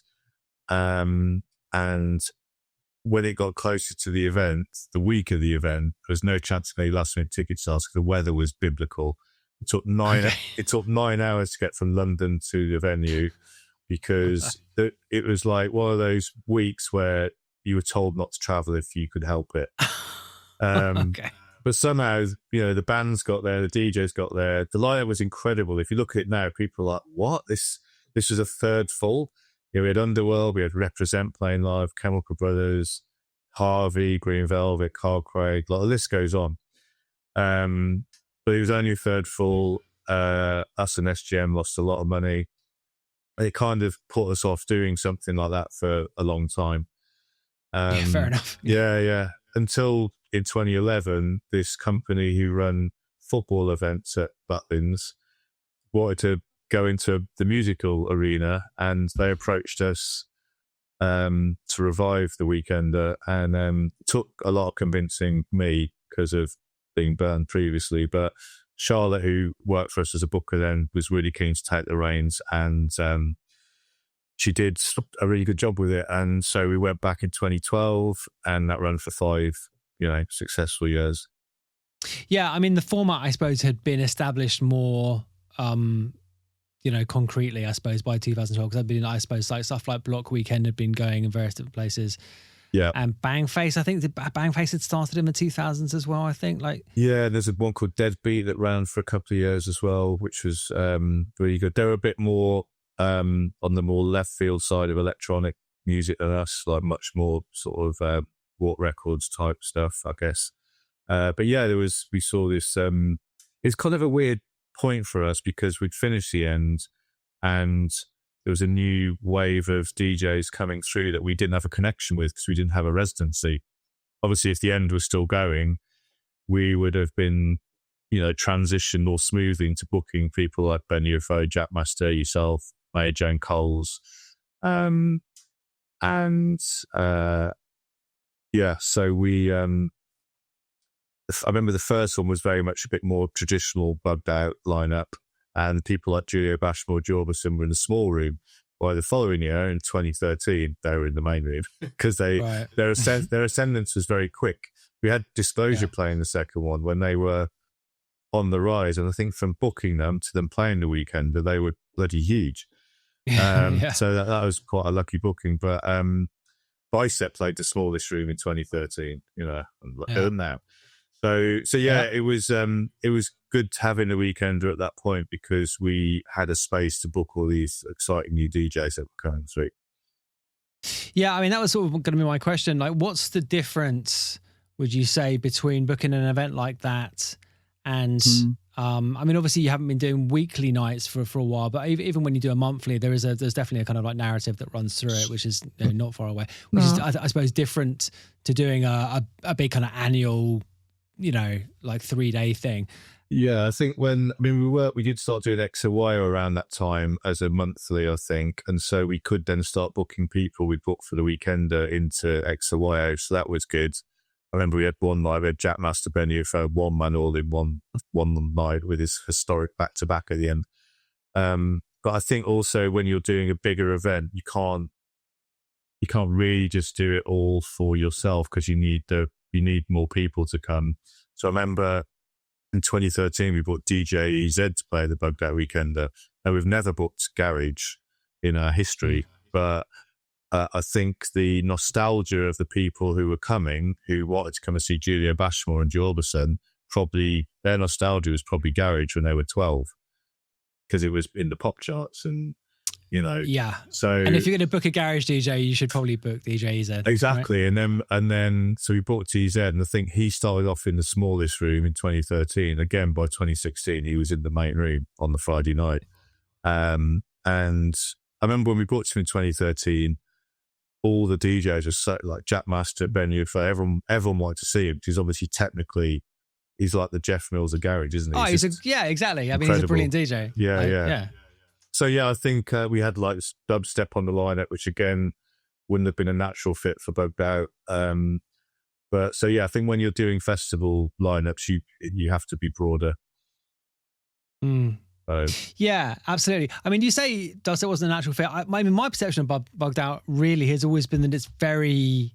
and when it got closer to the event, the week of the event, there was no chance of any last-minute ticket sales because the weather was biblical. It took 9 hours to get from London to the venue. Because it was like one of those weeks where you were told not to travel if you could help it. But somehow, the bands got there, the DJs got there. The lineup was incredible. If you look at it now, people are like, what? This was a third full? We had Underworld, we had Represent playing live, Chemical Brothers, Harvey, Green Velvet, Carl Craig. The list goes on. But it was only a third full. Us and SGM lost a lot of money. It kind of put us off doing something like that for a long time. Fair enough. Yeah. Until in 2011, this company who run football events at Butlins wanted to go into the musical arena, and they approached us to revive the Weekender, and it took a lot of convincing me because of being burned previously. But Charlotte, who worked for us as a booker then, was really keen to take the reins, and she did a really good job with it. And so we went back in 2012, and that ran for 5, successful years. Yeah, I mean, the format, I suppose, had been established more, concretely, I suppose, by 2012, because I'd been, I suppose, like stuff like Block Weekend had been going in various different places. Yeah. And Bangface, I think Bangface had started in the 2000s as well, I think. Yeah, there's a one called Deadbeat that ran for a couple of years as well, which was really good. They were a bit more on the more left field side of electronic music than us, like much more sort of Warp Records type stuff, I guess. But yeah, we saw this, it's kind of a weird point for us because we'd finished the end and there was a new wave of DJs coming through that we didn't have a connection with because we didn't have a residency. Obviously, if the end was still going, we would have been, transitioned more smoothly into booking people like Ben UFO, Jackmaster, yourself, Maya Jane Coles. So we, I remember the first one was very much a bit more traditional, bugged out lineup, and people like Julio Bashmore, Jorbison were in the small room. By the following year, in 2013, they were in the main room because their ascendance was very quick. We had Disclosure playing the second one when they were on the rise, and I think from booking them to them playing the weekend, they were bloody huge. So that was quite a lucky booking. But Bicep played the smallest room in 2013, and now. So yeah, it was good having the Weekender at that point because we had a space to book all these exciting new DJs that were coming through. Yeah, I mean, that was sort of going to be my question. Like, what's the difference, would you say, between booking an event like that and, I mean, obviously you haven't been doing weekly nights for a while, but even when you do a monthly, there's definitely a kind of like narrative that runs through it, which is not far away, which is, I suppose, different to doing a big kind of annual, like 3-day thing. Yeah, I think we did start doing XOY around that time as a monthly, I think. And so we could then start booking people we'd book for the Weekender into XOY. So that was good. I remember we had one night, we had Jackmaster, Ben UFO, one man all in one night with his historic back-to-back at the end. But I think also when you're doing a bigger event, you can't really just do it all for yourself because you need more people to come. So I remember in 2013, we booked DJ EZ to play the Bugged Out Weekender. And we've never booked Garage in our history, but I think the nostalgia of the people who were coming, who wanted to come and see Julia Bashmore and Jorbison, probably their nostalgia was probably Garage when they were 12 because it was in the pop charts and, Yeah. So, and if you're going to book a Garage DJ, you should probably book DJ EZ. Exactly. Right? And then, so we booked EZ, and I think he started off in the smallest room in 2013. Again, by 2016, he was in the main room on the Friday night. And I remember when we booked him in 2013, all the DJs are so, like Jackmaster, Ben UFO, everyone wanted to see him because obviously technically he's like the Jeff Mills of Garage, isn't he? Oh, exactly. I mean, he's a brilliant DJ. Yeah. So yeah, I think we had like dubstep on the lineup, which again wouldn't have been a natural fit for Bugged Out. But so yeah, I think when you're doing festival lineups, you have to be broader. Yeah, absolutely. I mean, you say dubstep wasn't a natural fit. My perception of Bugged Out really has always been that it's very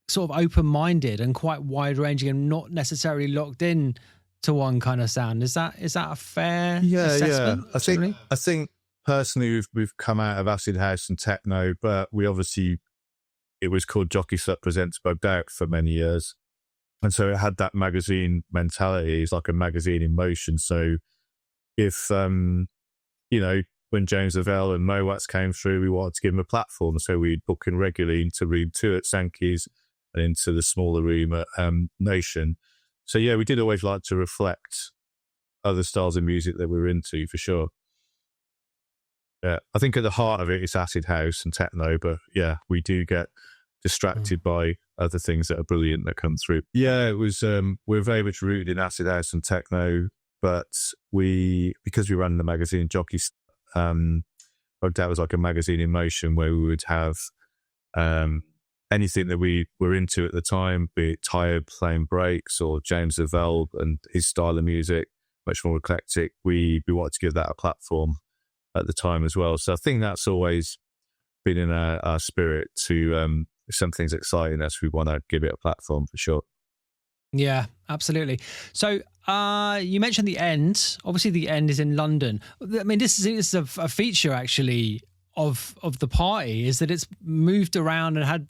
sort of open-minded and quite wide-ranging and not necessarily locked in to one kind of sound. Is that a fair assessment? Yeah. I think personally we've come out of acid house and techno, but it was called Jockey Slut Presents Bugged Out for many years, and so it had that magazine mentality. It's like a magazine in motion. So if when James Lavelle and Mowats came through, we wanted to give them a platform, so we'd book in regularly into room 2 at Sankeys and into the smaller room at Nation. So yeah, we did always like to reflect other styles of music that we were into, for sure. Yeah, I think at the heart of it is acid house and techno, but yeah, we do get distracted by other things that are brilliant that come through. Yeah, it was, we're very much rooted in acid house and techno, but because we ran the magazine Jockey, that was like a magazine in motion where we would have Anything that we were into at the time, be it Tyre playing breaks or James Lavelle and his style of music, much more eclectic, we wanted to give that a platform at the time as well. So I think that's always been in our spirit to, if something's exciting us, we want to give it a platform for sure. Yeah, absolutely. So you mentioned the End. Obviously, the End is in London. I mean, this is a feature actually of the party, is that it's moved around and had,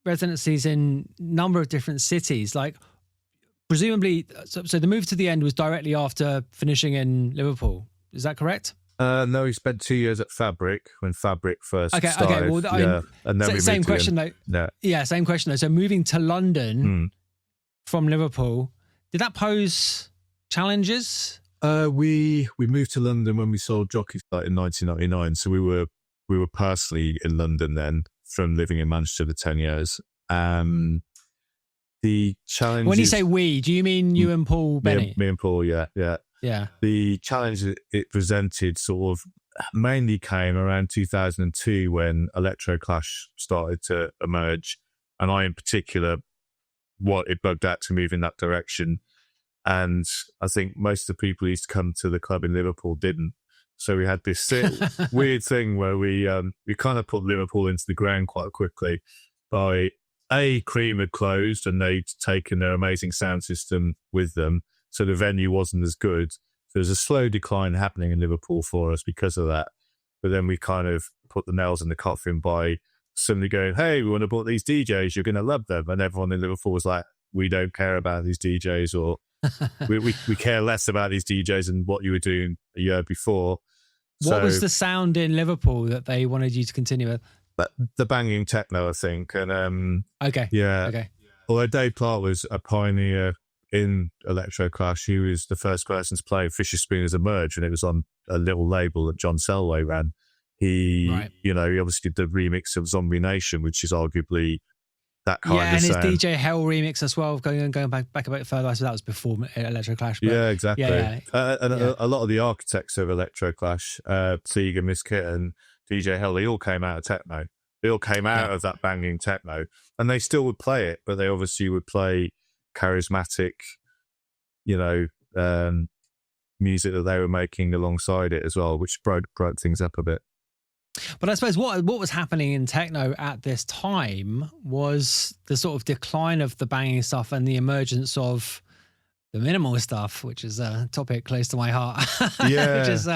residencies in a number of different cities. Like, presumably, so the move to the End was directly after finishing in Liverpool. Is that correct? No, he spent 2 years at Fabric when Fabric first started. Okay. Well, and then same question though. Yeah, same question though. So moving to London from Liverpool, did that pose challenges? We moved to London when we sold Jockey Slut in 1999. So we were personally in London then, from living in Manchester for 10 years. The challenge. When you say we, do you mean you and Paul Benny? Me and Paul, yeah. The challenge it presented sort of mainly came around 2002 when Electroclash started to emerge, and I in particular, it bugged out to move in that direction. And I think most of the people who used to come to the club in Liverpool didn't. So we had this weird thing where we kind of put Liverpool into the ground quite quickly by Cream had closed and they'd taken their amazing sound system with them. So the venue wasn't as good. So there's a slow decline happening in Liverpool for us because of that. But then we kind of put the nails in the coffin by suddenly going, hey, we want to book these DJs, you're going to love them. And everyone in Liverpool was like, we don't care about these DJs, or we care less about these DJs than what you were doing a year before. What was the sound in Liverpool that they wanted you to continue with? The banging techno, I think. And okay. Although Dave Clark was a pioneer in Electroclash, he was the first person to play Fisher Spoon as a merge, and it was on a little label that John Selway ran. He obviously did the remix of Zombie Nation, which is arguably that kind of sound. And his DJ Hell remix as well, going back a bit further. So that was before Electroclash. Yeah, exactly. A lot of the architects of Electroclash, Teague and Miss Kitten, DJ Hell, they all came out of techno. They all came out of that banging techno, and they still would play it, but they obviously would play charismatic, music that they were making alongside it as well, which broke things up a bit. But I suppose what was happening in techno at this time was the sort of decline of the banging stuff and the emergence of the minimal stuff, which is a topic close to my heart. Yeah, which is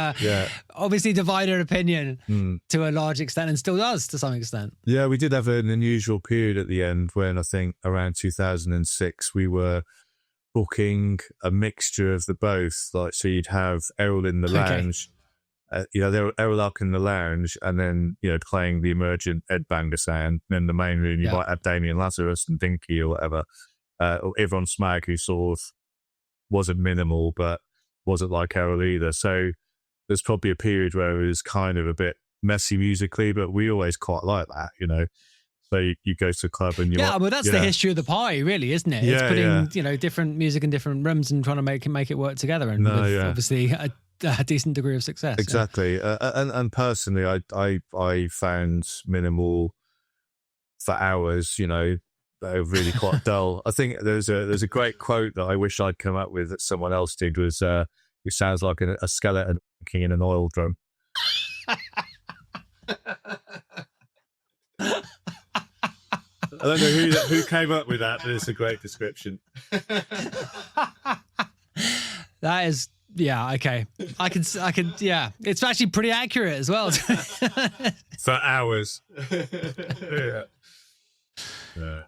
obviously divided opinion to a large extent, and still does to some extent. Yeah, we did have an unusual period at the end when I think around 2006 we were booking a mixture of the both. Like, so you'd have Errol in the lounge. Errol Luck in the lounge, and then, playing the emergent Ed Banger sound. And in the main room, you might have Damien Lazarus and Dinky or whatever, or Yvonne Smag, who sort of wasn't minimal, but wasn't like Errol either. So there's probably a period where it was kind of a bit messy musically, but we always quite like that, So you go to a club and that's the history of the party, really, isn't it? It's putting, different music in different rooms and trying to make it work together, and obviously a decent degree of success. Exactly. And personally, I found minimal for hours, they're really quite dull. I think there's a great quote that I wish I'd come up with that someone else did, was it sounds like a skeleton in an oil drum. I don't know who came up with that, but it's a great description. That is, okay. I can, it's actually pretty accurate as well. For hours. Yeah.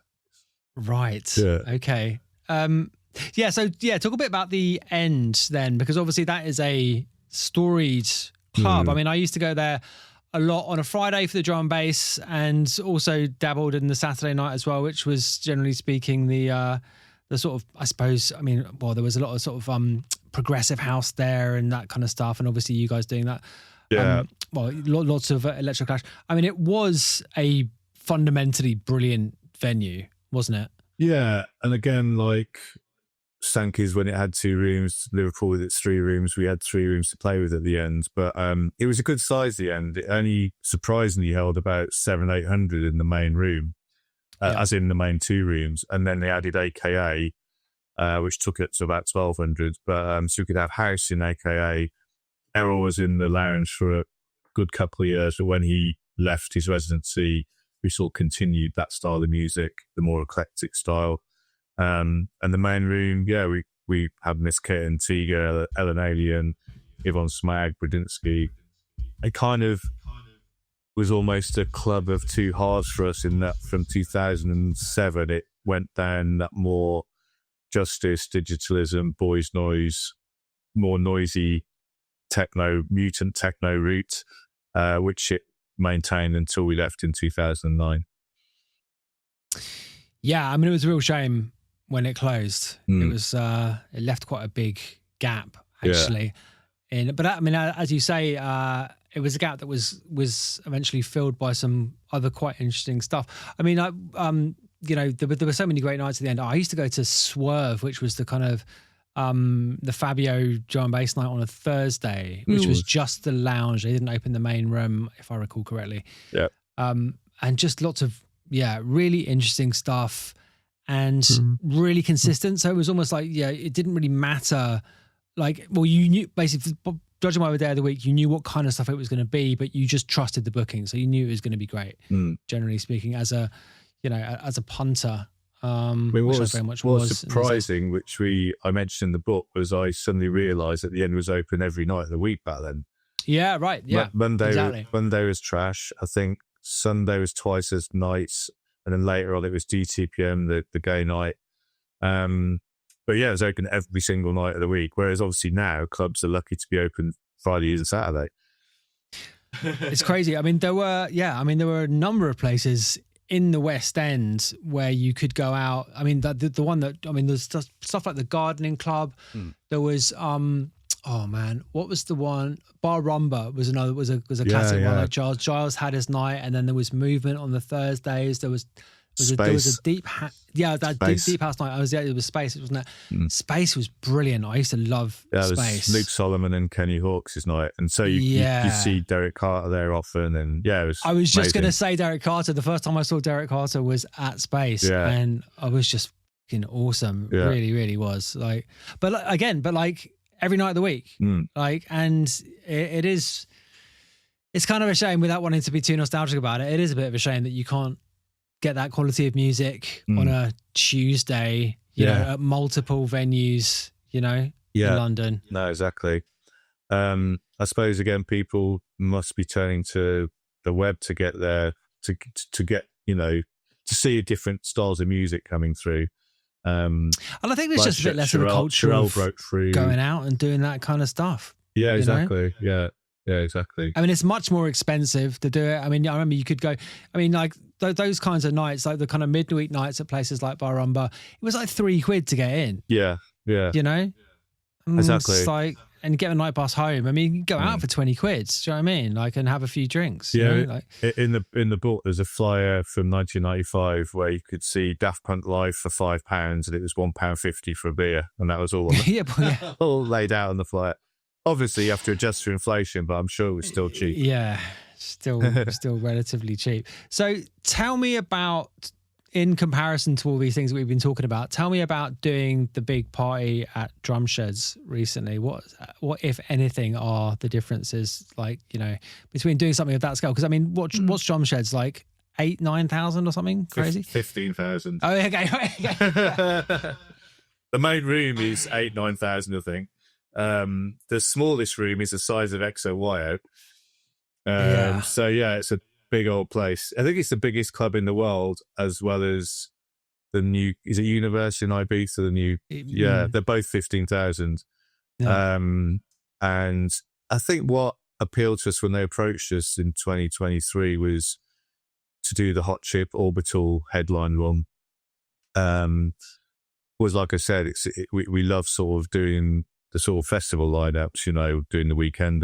Right. Yeah. Okay. So talk a bit about the End then, because obviously that is a storied club. I mean, I used to go there a lot on a Friday for the drum and bass, and also dabbled in the Saturday night as well, which was, generally speaking, the sort of, I suppose, there was a lot of sort of progressive house there and that kind of stuff, and obviously you guys doing that. Yeah. Lots of Electroclash. I mean, it was a fundamentally brilliant venue, wasn't it? Yeah, and again, like, Sankeys, when it had 2 rooms, Liverpool with its 3 rooms, we had 3 rooms to play with at the end. But it was a good size at the end. It only surprisingly held about 800 in the main room, as in the main 2 rooms. And then they added AKA, which took it to about 1,200. But so we could have house in AKA. Errol was in the lounge for a good couple of years, but when he left his residency, we sort of continued that style of music, the more eclectic style. And the main room, we had Miss Kitten, Tiga, Ellen Alien, Yvonne Smag, Brudinski. It kind of was almost a club of 2 halves for us in that from 2007, it went down that more justice, digitalism, boys noise, more noisy techno, mutant techno route, which it maintained until we left in 2009. Yeah, I mean, it was a real shame when it closed. It was it left quite a big gap actually. But I mean, as you say, it was a gap that was eventually filled by some other quite interesting stuff. I mean, there were so many great nights at the end. I used to go to Swerve, which was the kind of the Fabio drum and bass night on a Thursday, which was just the lounge. They didn't open the main room, if I recall correctly. Yeah. And just lots of really interesting stuff. And really consistent. So it was almost like, it didn't really matter. Like, well, you knew, basically, judging by the day of the week, you knew what kind of stuff it was going to be, but you just trusted the booking. So you knew it was going to be great, generally speaking, as a punter. I mean, what was surprising, which I mentioned in the book, was I suddenly realised that the end was open every night of the week back then. Yeah, right. Yeah. Monday was trash. I think Sunday was twice as nights. And then later on, it was DTPM, the gay night. But yeah, it was open every single night of the week. Whereas obviously now, clubs are lucky to be open Friday and Saturday. It's crazy. I mean, there were a number of places in the West End where you could go out. I mean, the one that, I mean, there's stuff like the Gardening Club. There was, oh man, what was the one? Bar Rumba was a classic one. Like Giles had his night, and then there was Movement on the Thursdays. There was a deep deep house night. It was Space, wasn't it? Space was brilliant. I used to love Space. It was Luke Solomon and Kenny Hawks' night, and so you see Derek Carter there often, and it was. I was just going to say Derek Carter. The first time I saw Derek Carter was at Space, and I was just fucking awesome. Really, really was like, but every night of the week, and it is. It's kind of a shame, without wanting to be too nostalgic about it. It is a bit of a shame that you can't get that quality of music on a Tuesday, you know, at multiple venues, in London. No, exactly. I suppose again, people must be turning to the web to get there, to get, to see different styles of music coming through. And I think there's just a bit less of a culture of broke through, going out and doing that kind of stuff. Yeah, exactly. Yeah, exactly. I mean, it's much more expensive to do it. I mean, I remember you could go, like those kinds of nights, like the kind of midweek nights at places like Bar Rumba, it was like £3 to get in. Yeah. Exactly. It's like, and get a night bus home. I mean, you can go out for 20 quid. Do you know what I mean? Like, and have a few drinks. Yeah. In the book, there's a flyer from 1995 where you could see Daft Punk live for £5, and it was £1.50 for a beer, and that was all. All laid out on the flyer. Obviously, you have to adjust for inflation, but I'm sure it was still cheap. Yeah, still relatively cheap. So, tell me about, in comparison to all these things that we've been talking about, tell me about doing the big party at Drumsheds recently. What if anything, are the differences, like, between doing something of that scale? Because I mean, what's Drumsheds like? 8,000-9,000 or something crazy? 15,000. Oh, okay. The main room is 8,000-9,000, I think. The smallest room is the size of XOYO. So it's a big old place. I think it's the biggest club in the world, as well as the new, is it Universe in Ibiza, the new, they're both 15,000. And I think what appealed to us when they approached us in 2023 was to do the Hot Chip Orbital headline one. Was, like I said, we love sort of doing the sort of festival lineups, doing the weekend.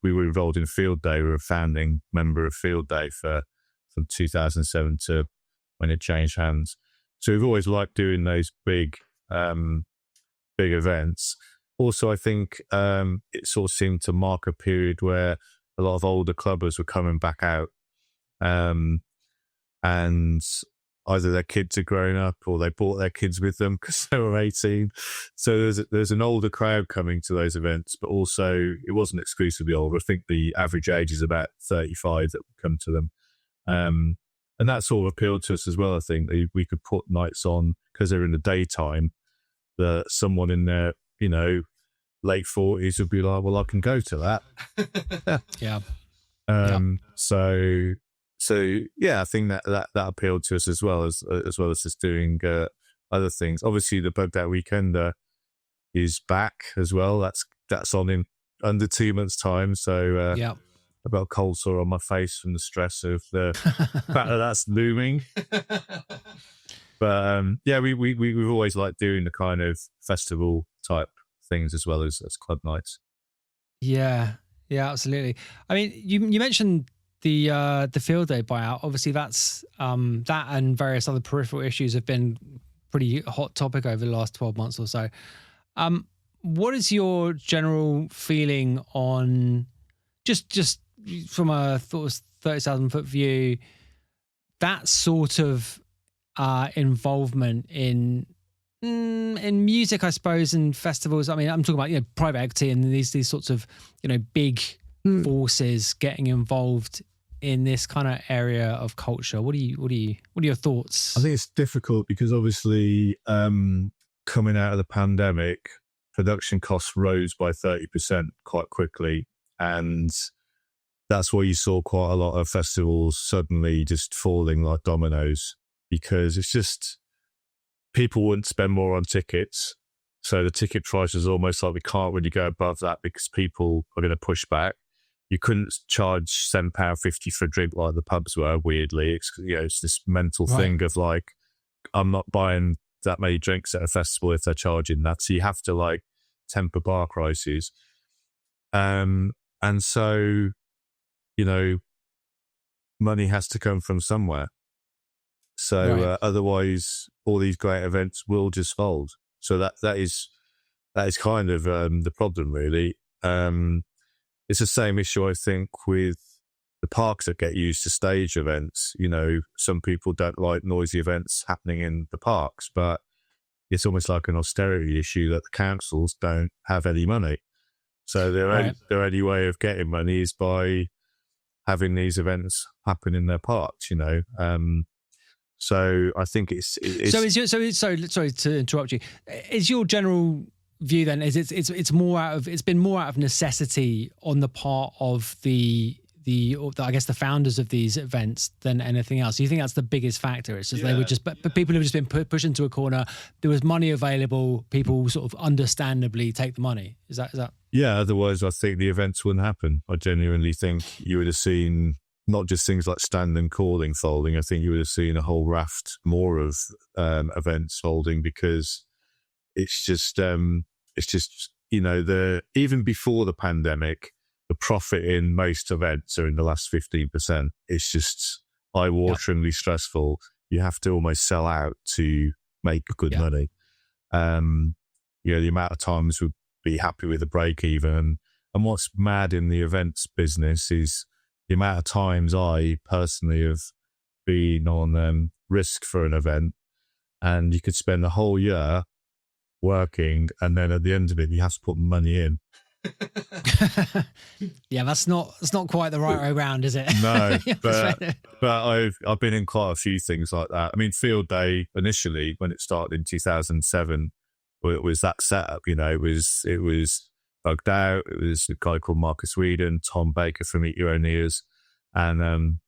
We were involved in Field Day. We were a founding member of Field Day from 2007 to when it changed hands. So we've always liked doing those big big events. Also, I think it sort of seemed to mark a period where a lot of older clubbers were coming back out, and either their kids had grown up or they brought their kids with them because they were 18. So there's an older crowd coming to those events, but also it wasn't exclusively old. I think the average age is about 35 that would come to them. And that sort of appealed to us as well. I think we could put nights on because they're in the daytime that someone in their, late 40s would be like, well, I can go to that. Yeah. So yeah, I think that appealed to us as well as just doing other things. Obviously, the Bugged Out Weekender is back as well. That's on in under 2 months' time. So I've got a cold sore on my face from the stress of the fact that that's looming. But we've always liked doing the kind of festival type things as well as club nights. Yeah, absolutely. I mean, you mentioned the field day buyout. Obviously, that's that and various other peripheral issues have been pretty hot topic over the last 12 months or so. What is your general feeling on just from a 30,000 foot view, that sort of involvement in music, I suppose, and festivals? I mean, I'm talking about private equity and these sorts of big forces getting involved in this kind of area of culture. What are your thoughts? I think it's difficult because obviously coming out of the pandemic, production costs rose by 30% quite quickly, and that's why you saw quite a lot of festivals suddenly just falling like dominoes, because it's just people wouldn't spend more on tickets. So the ticket price is almost like we can't really go above that because people are going to push back. You couldn't charge £7.50 for a drink like the pubs were, weirdly. It's this mental thing of like, I'm not buying that many drinks at a festival if they're charging that. So you have to temper bar prices. And so, money has to come from somewhere. So otherwise, all these great events will just fold. So that is kind of the problem, really. It's the same issue, I think, with the parks that get used to stage events. Some people don't like noisy events happening in the parks, but it's almost like an austerity issue that the councils don't have any money. So their only way of getting money is by having these events happen in their parks, So I think it's sorry to interrupt you. Is your general view then it's been more out of necessity on the part of the I guess the founders of these events than anything else? Do you think that's the biggest factor? It's just they were but people have just been pushed into a corner. There was money available. People sort of understandably take the money. Is that? Yeah. Otherwise, I think the events wouldn't happen. I genuinely think you would have seen not just things like Stand and Calling folding. I think you would have seen a whole raft more of events folding because it's just even before the pandemic, the profit in most events are in the last 15%. It's just eye-wateringly stressful. You have to almost sell out to make good money. The amount of times we'd be happy with a break even. And what's mad in the events business is the amount of times I personally have been on risk for an event, and you could spend the whole year working, and then at the end of it, you have to put money in. Yeah, that's not quite the right way around, is it? No, but I've been in quite a few things like that. I mean, Field Day initially, when it started in 2007, it was that setup. It was Bugged Out. It was a guy called Marcus Whedon, Tom Baker from Eat Your Own Ears, and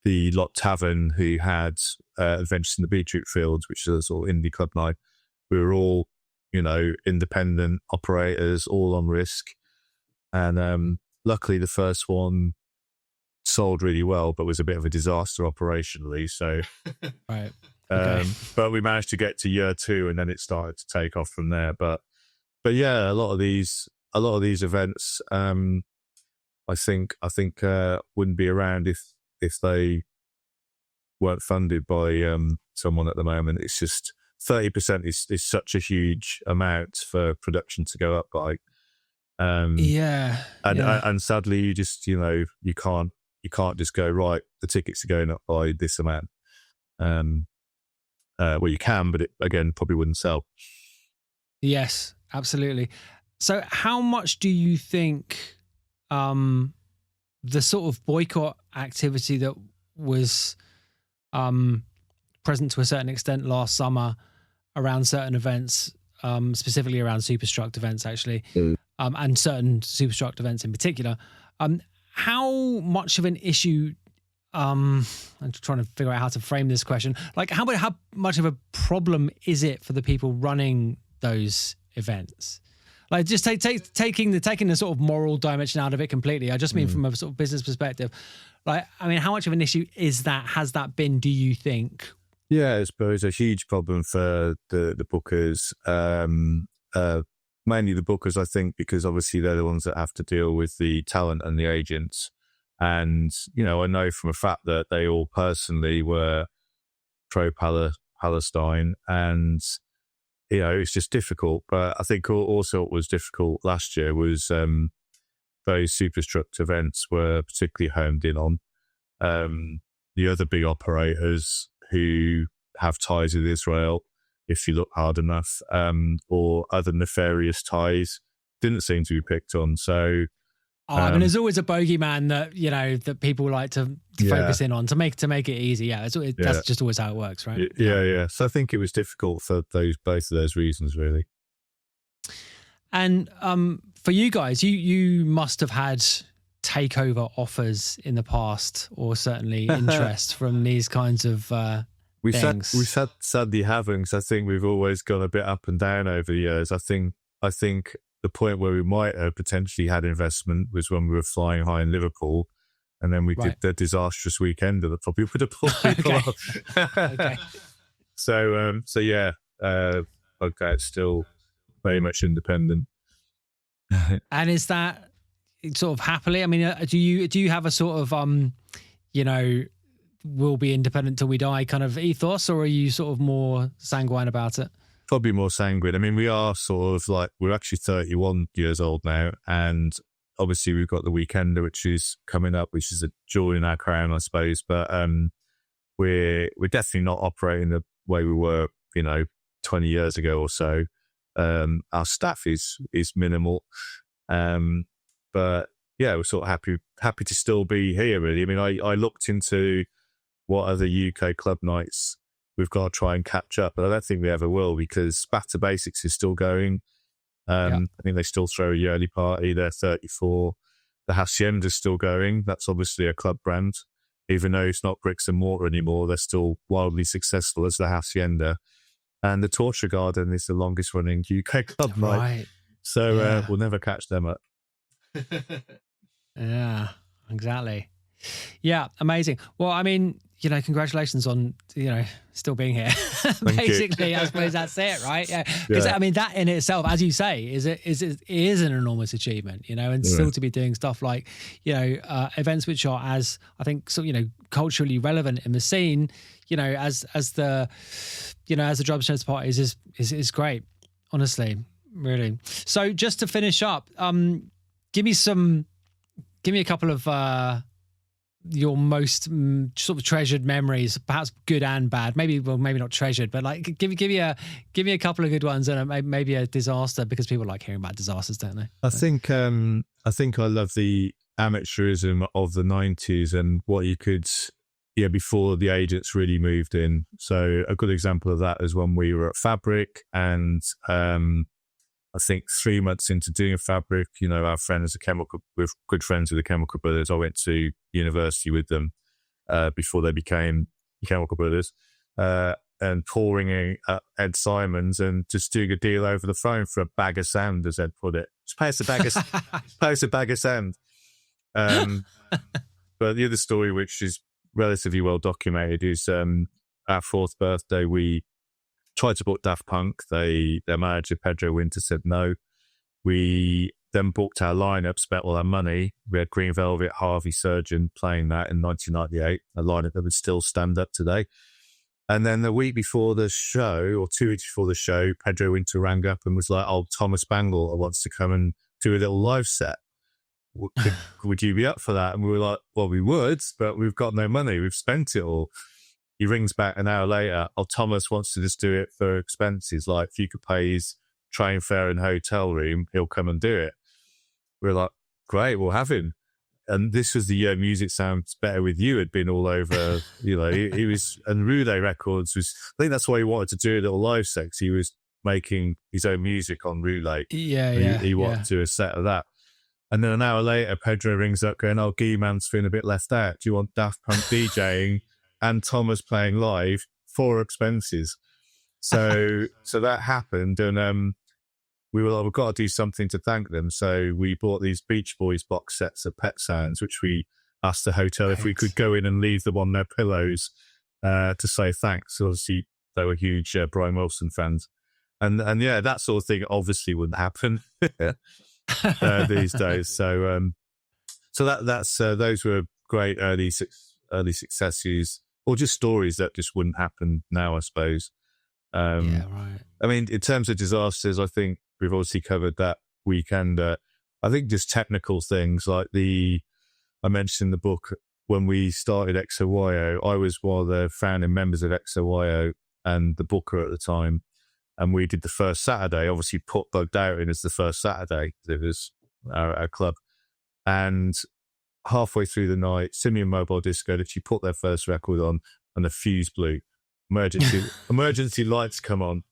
the Lot Tavern, who had Adventures in the Beetroot Fields, which is a sort of indie club night. We were all independent operators, all on risk. And luckily the first one sold really well, but was a bit of a disaster operationally. So, right. Okay. But we managed to get to year 2 and then it started to take off from there. But yeah, a lot of these events, I think wouldn't be around if they weren't funded by someone at the moment. It's just 30% is such a huge amount for production to go up by. And sadly, you just, you can't just go, right, the tickets are going up by this amount. Well, you can, but it, again, probably wouldn't sell. Yes, absolutely. So how much do you think the sort of boycott activity that was present to a certain extent last summer around certain events, specifically around Superstruct events, actually, and certain Superstruct events in particular, how much of an issue, I'm trying to figure out how to frame this question, like how much of a problem is it for the people running those events? Like, just taking the sort of moral dimension out of it completely. I just mean from a sort of business perspective. Like, I mean, how much of an issue is that? Has that been, do you think? Yeah, I suppose a huge problem for the bookers. Mainly the bookers, I think, because obviously they're the ones that have to deal with the talent and the agents. And, I know from a fact that they all personally were pro-Palestine, and it's just difficult. But I think also what was difficult last year was those Superstruct events were particularly homed in on the other big operators who have ties with Israel, if you look hard enough, or other nefarious ties, didn't seem to be picked on. So, I mean, there's always a bogeyman that that people like to focus in on to make it easy. Yeah, that's just always how it works, right? Yeah. So I think it was difficult for both of those reasons, really. And for you guys, you must have had takeover offers in the past, or certainly interest from these kinds of things. We sadly haven't, because I think we've always gone a bit up and down over the years. I think the point where we might have potentially had investment was when we were flying high in Liverpool, and then we did the disastrous weekend that probably would have pulled people off. Okay. So yeah, okay, it's still very much independent. And is that sort of happily? I mean, do you have a sort of we'll be independent till we die kind of ethos, or are you sort of more sanguine about it? Probably more sanguine. I mean, we are sort of like, we're actually 31 years old now, and obviously we've got the Weekender, which is coming up, which is a jewel in our crown, I suppose. But we're definitely not operating the way we were, 20 years ago or so. Our staff is minimal, but yeah, we're sort of happy to still be here, really. I mean, I looked into what other UK club nights we've got to try and catch up, but I don't think we ever will, because Back to Basics is still going. I think they still throw a yearly party. They're 34. The Hacienda's still going. That's obviously a club brand. Even though it's not bricks and mortar anymore, they're still wildly successful as the Hacienda. And the Torture Garden is the longest running UK club night. So we'll never catch them up. Yeah, exactly. Yeah, amazing. Well, I mean, congratulations on, still being here. Basically, I suppose that's it, right? Yeah. Because I mean, that in itself, as you say, is an enormous achievement, and still to be doing stuff like, events which are, as I think, so, culturally relevant in the scene, as the Drumsheds parties is great, honestly, really. So just to finish up, give me a couple of your most sort of treasured memories, perhaps good and bad. Maybe not treasured, but like give me a couple of good ones, and maybe a disaster, because people like hearing about disasters, don't they? I think I love the amateurism of the 90s and what you could, before the agents really moved in. So a good example of that is when we were at Fabric, and I think 3 months into doing Fabric, our friends, we're good friends with the Chemical Brothers. I went to university with them before they became the Chemical Brothers, and pouring in Ed Simons and just doing a deal over the phone for a bag of sand, as Ed put it. Just pay us a bag of sand. But the other story, which is relatively well documented, is our 4th birthday, we tried to book Daft Punk. Their manager, Pedro Winter, said no. We then booked our lineup, spent all our money. We had Green Velvet, Harvey Surgeon playing that in 1998, a lineup that would still stand up today. And then the week before the show, or 2 weeks before the show, Pedro Winter rang up and was like, "Oh, Thomas Bangle wants to come and do a little live set. Would you be up for that?" And we were like, "Well, we would, but we've got no money. We've spent it all." He rings back an hour later. "Oh, Thomas wants to just do it for expenses. Like, if you could pay his train fare and hotel room, he'll come and do it." We were like, "Great, we'll have him." And this was the year Music Sounds Better With You had been all over, he was, and Roulet Records was, I think that's why he wanted to do a little live set, 'cause he was making his own music on Roulet. He wanted to do a set of that. And then an hour later, Pedro rings up going, "Oh, Guy-Man's feeling a bit left out. Do you want Daft Punk DJing and Thomas playing live for expenses?" So that happened, and we were like, "We've got to do something to thank them." So we bought these Beach Boys box sets of Pet Sounds, which we asked the hotel if we could go in and leave them on their pillows to say thanks. So obviously, they were huge Brian Wilson fans. And yeah, that sort of thing obviously wouldn't happen these days. So that's those were great early successes, or just stories that just wouldn't happen now, I suppose. Yeah, right. I mean, in terms of disasters, I think we've obviously covered that weekend. I think just technical things like I mentioned in the book, when we started XOYO, I was one of the founding members of XOYO and the booker at the time. And we did the first Saturday, obviously put Bugged Out in as the first Saturday. It was our club. And halfway through the night, Simian Mobile Disco, she put their first record on and the fuse blew. Emergency lights come on.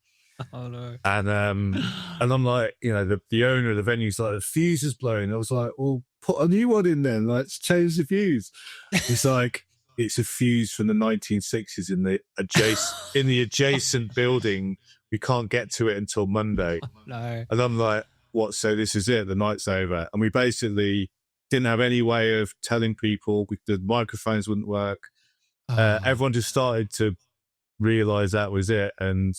Oh no. And I'm like, the owner of the venue's like, "The fuse is blowing." I was like, "Well, put a new one in then. Let's change the fuse." It's like, "It's a fuse from the 1960s in the adjacent building. We can't get to it until Monday." No. And I'm like, "What? So this is it? The night's over?" And we basically didn't have any way of telling people. The microphones wouldn't work. Everyone just started to realize that was it, and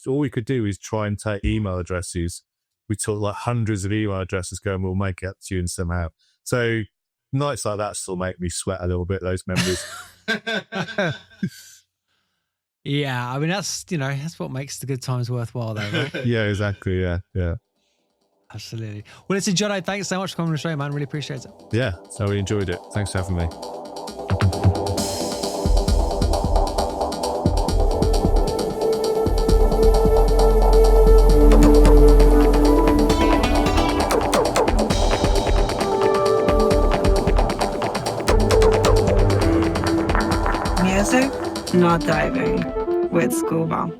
all we could do is try and take email addresses. We took like hundreds of email addresses, going, "We'll make it up to you and somehow." So nights like that still make me sweat a little bit, those memories. Yeah, I mean, that's what makes the good times worthwhile, though, right? Yeah, exactly. Yeah. Absolutely. Well, listen, Johnno, thanks so much for coming on the show, man. Really appreciate it. Yeah, so we enjoyed it. Thanks for having me. Music, not diving, with Scuba.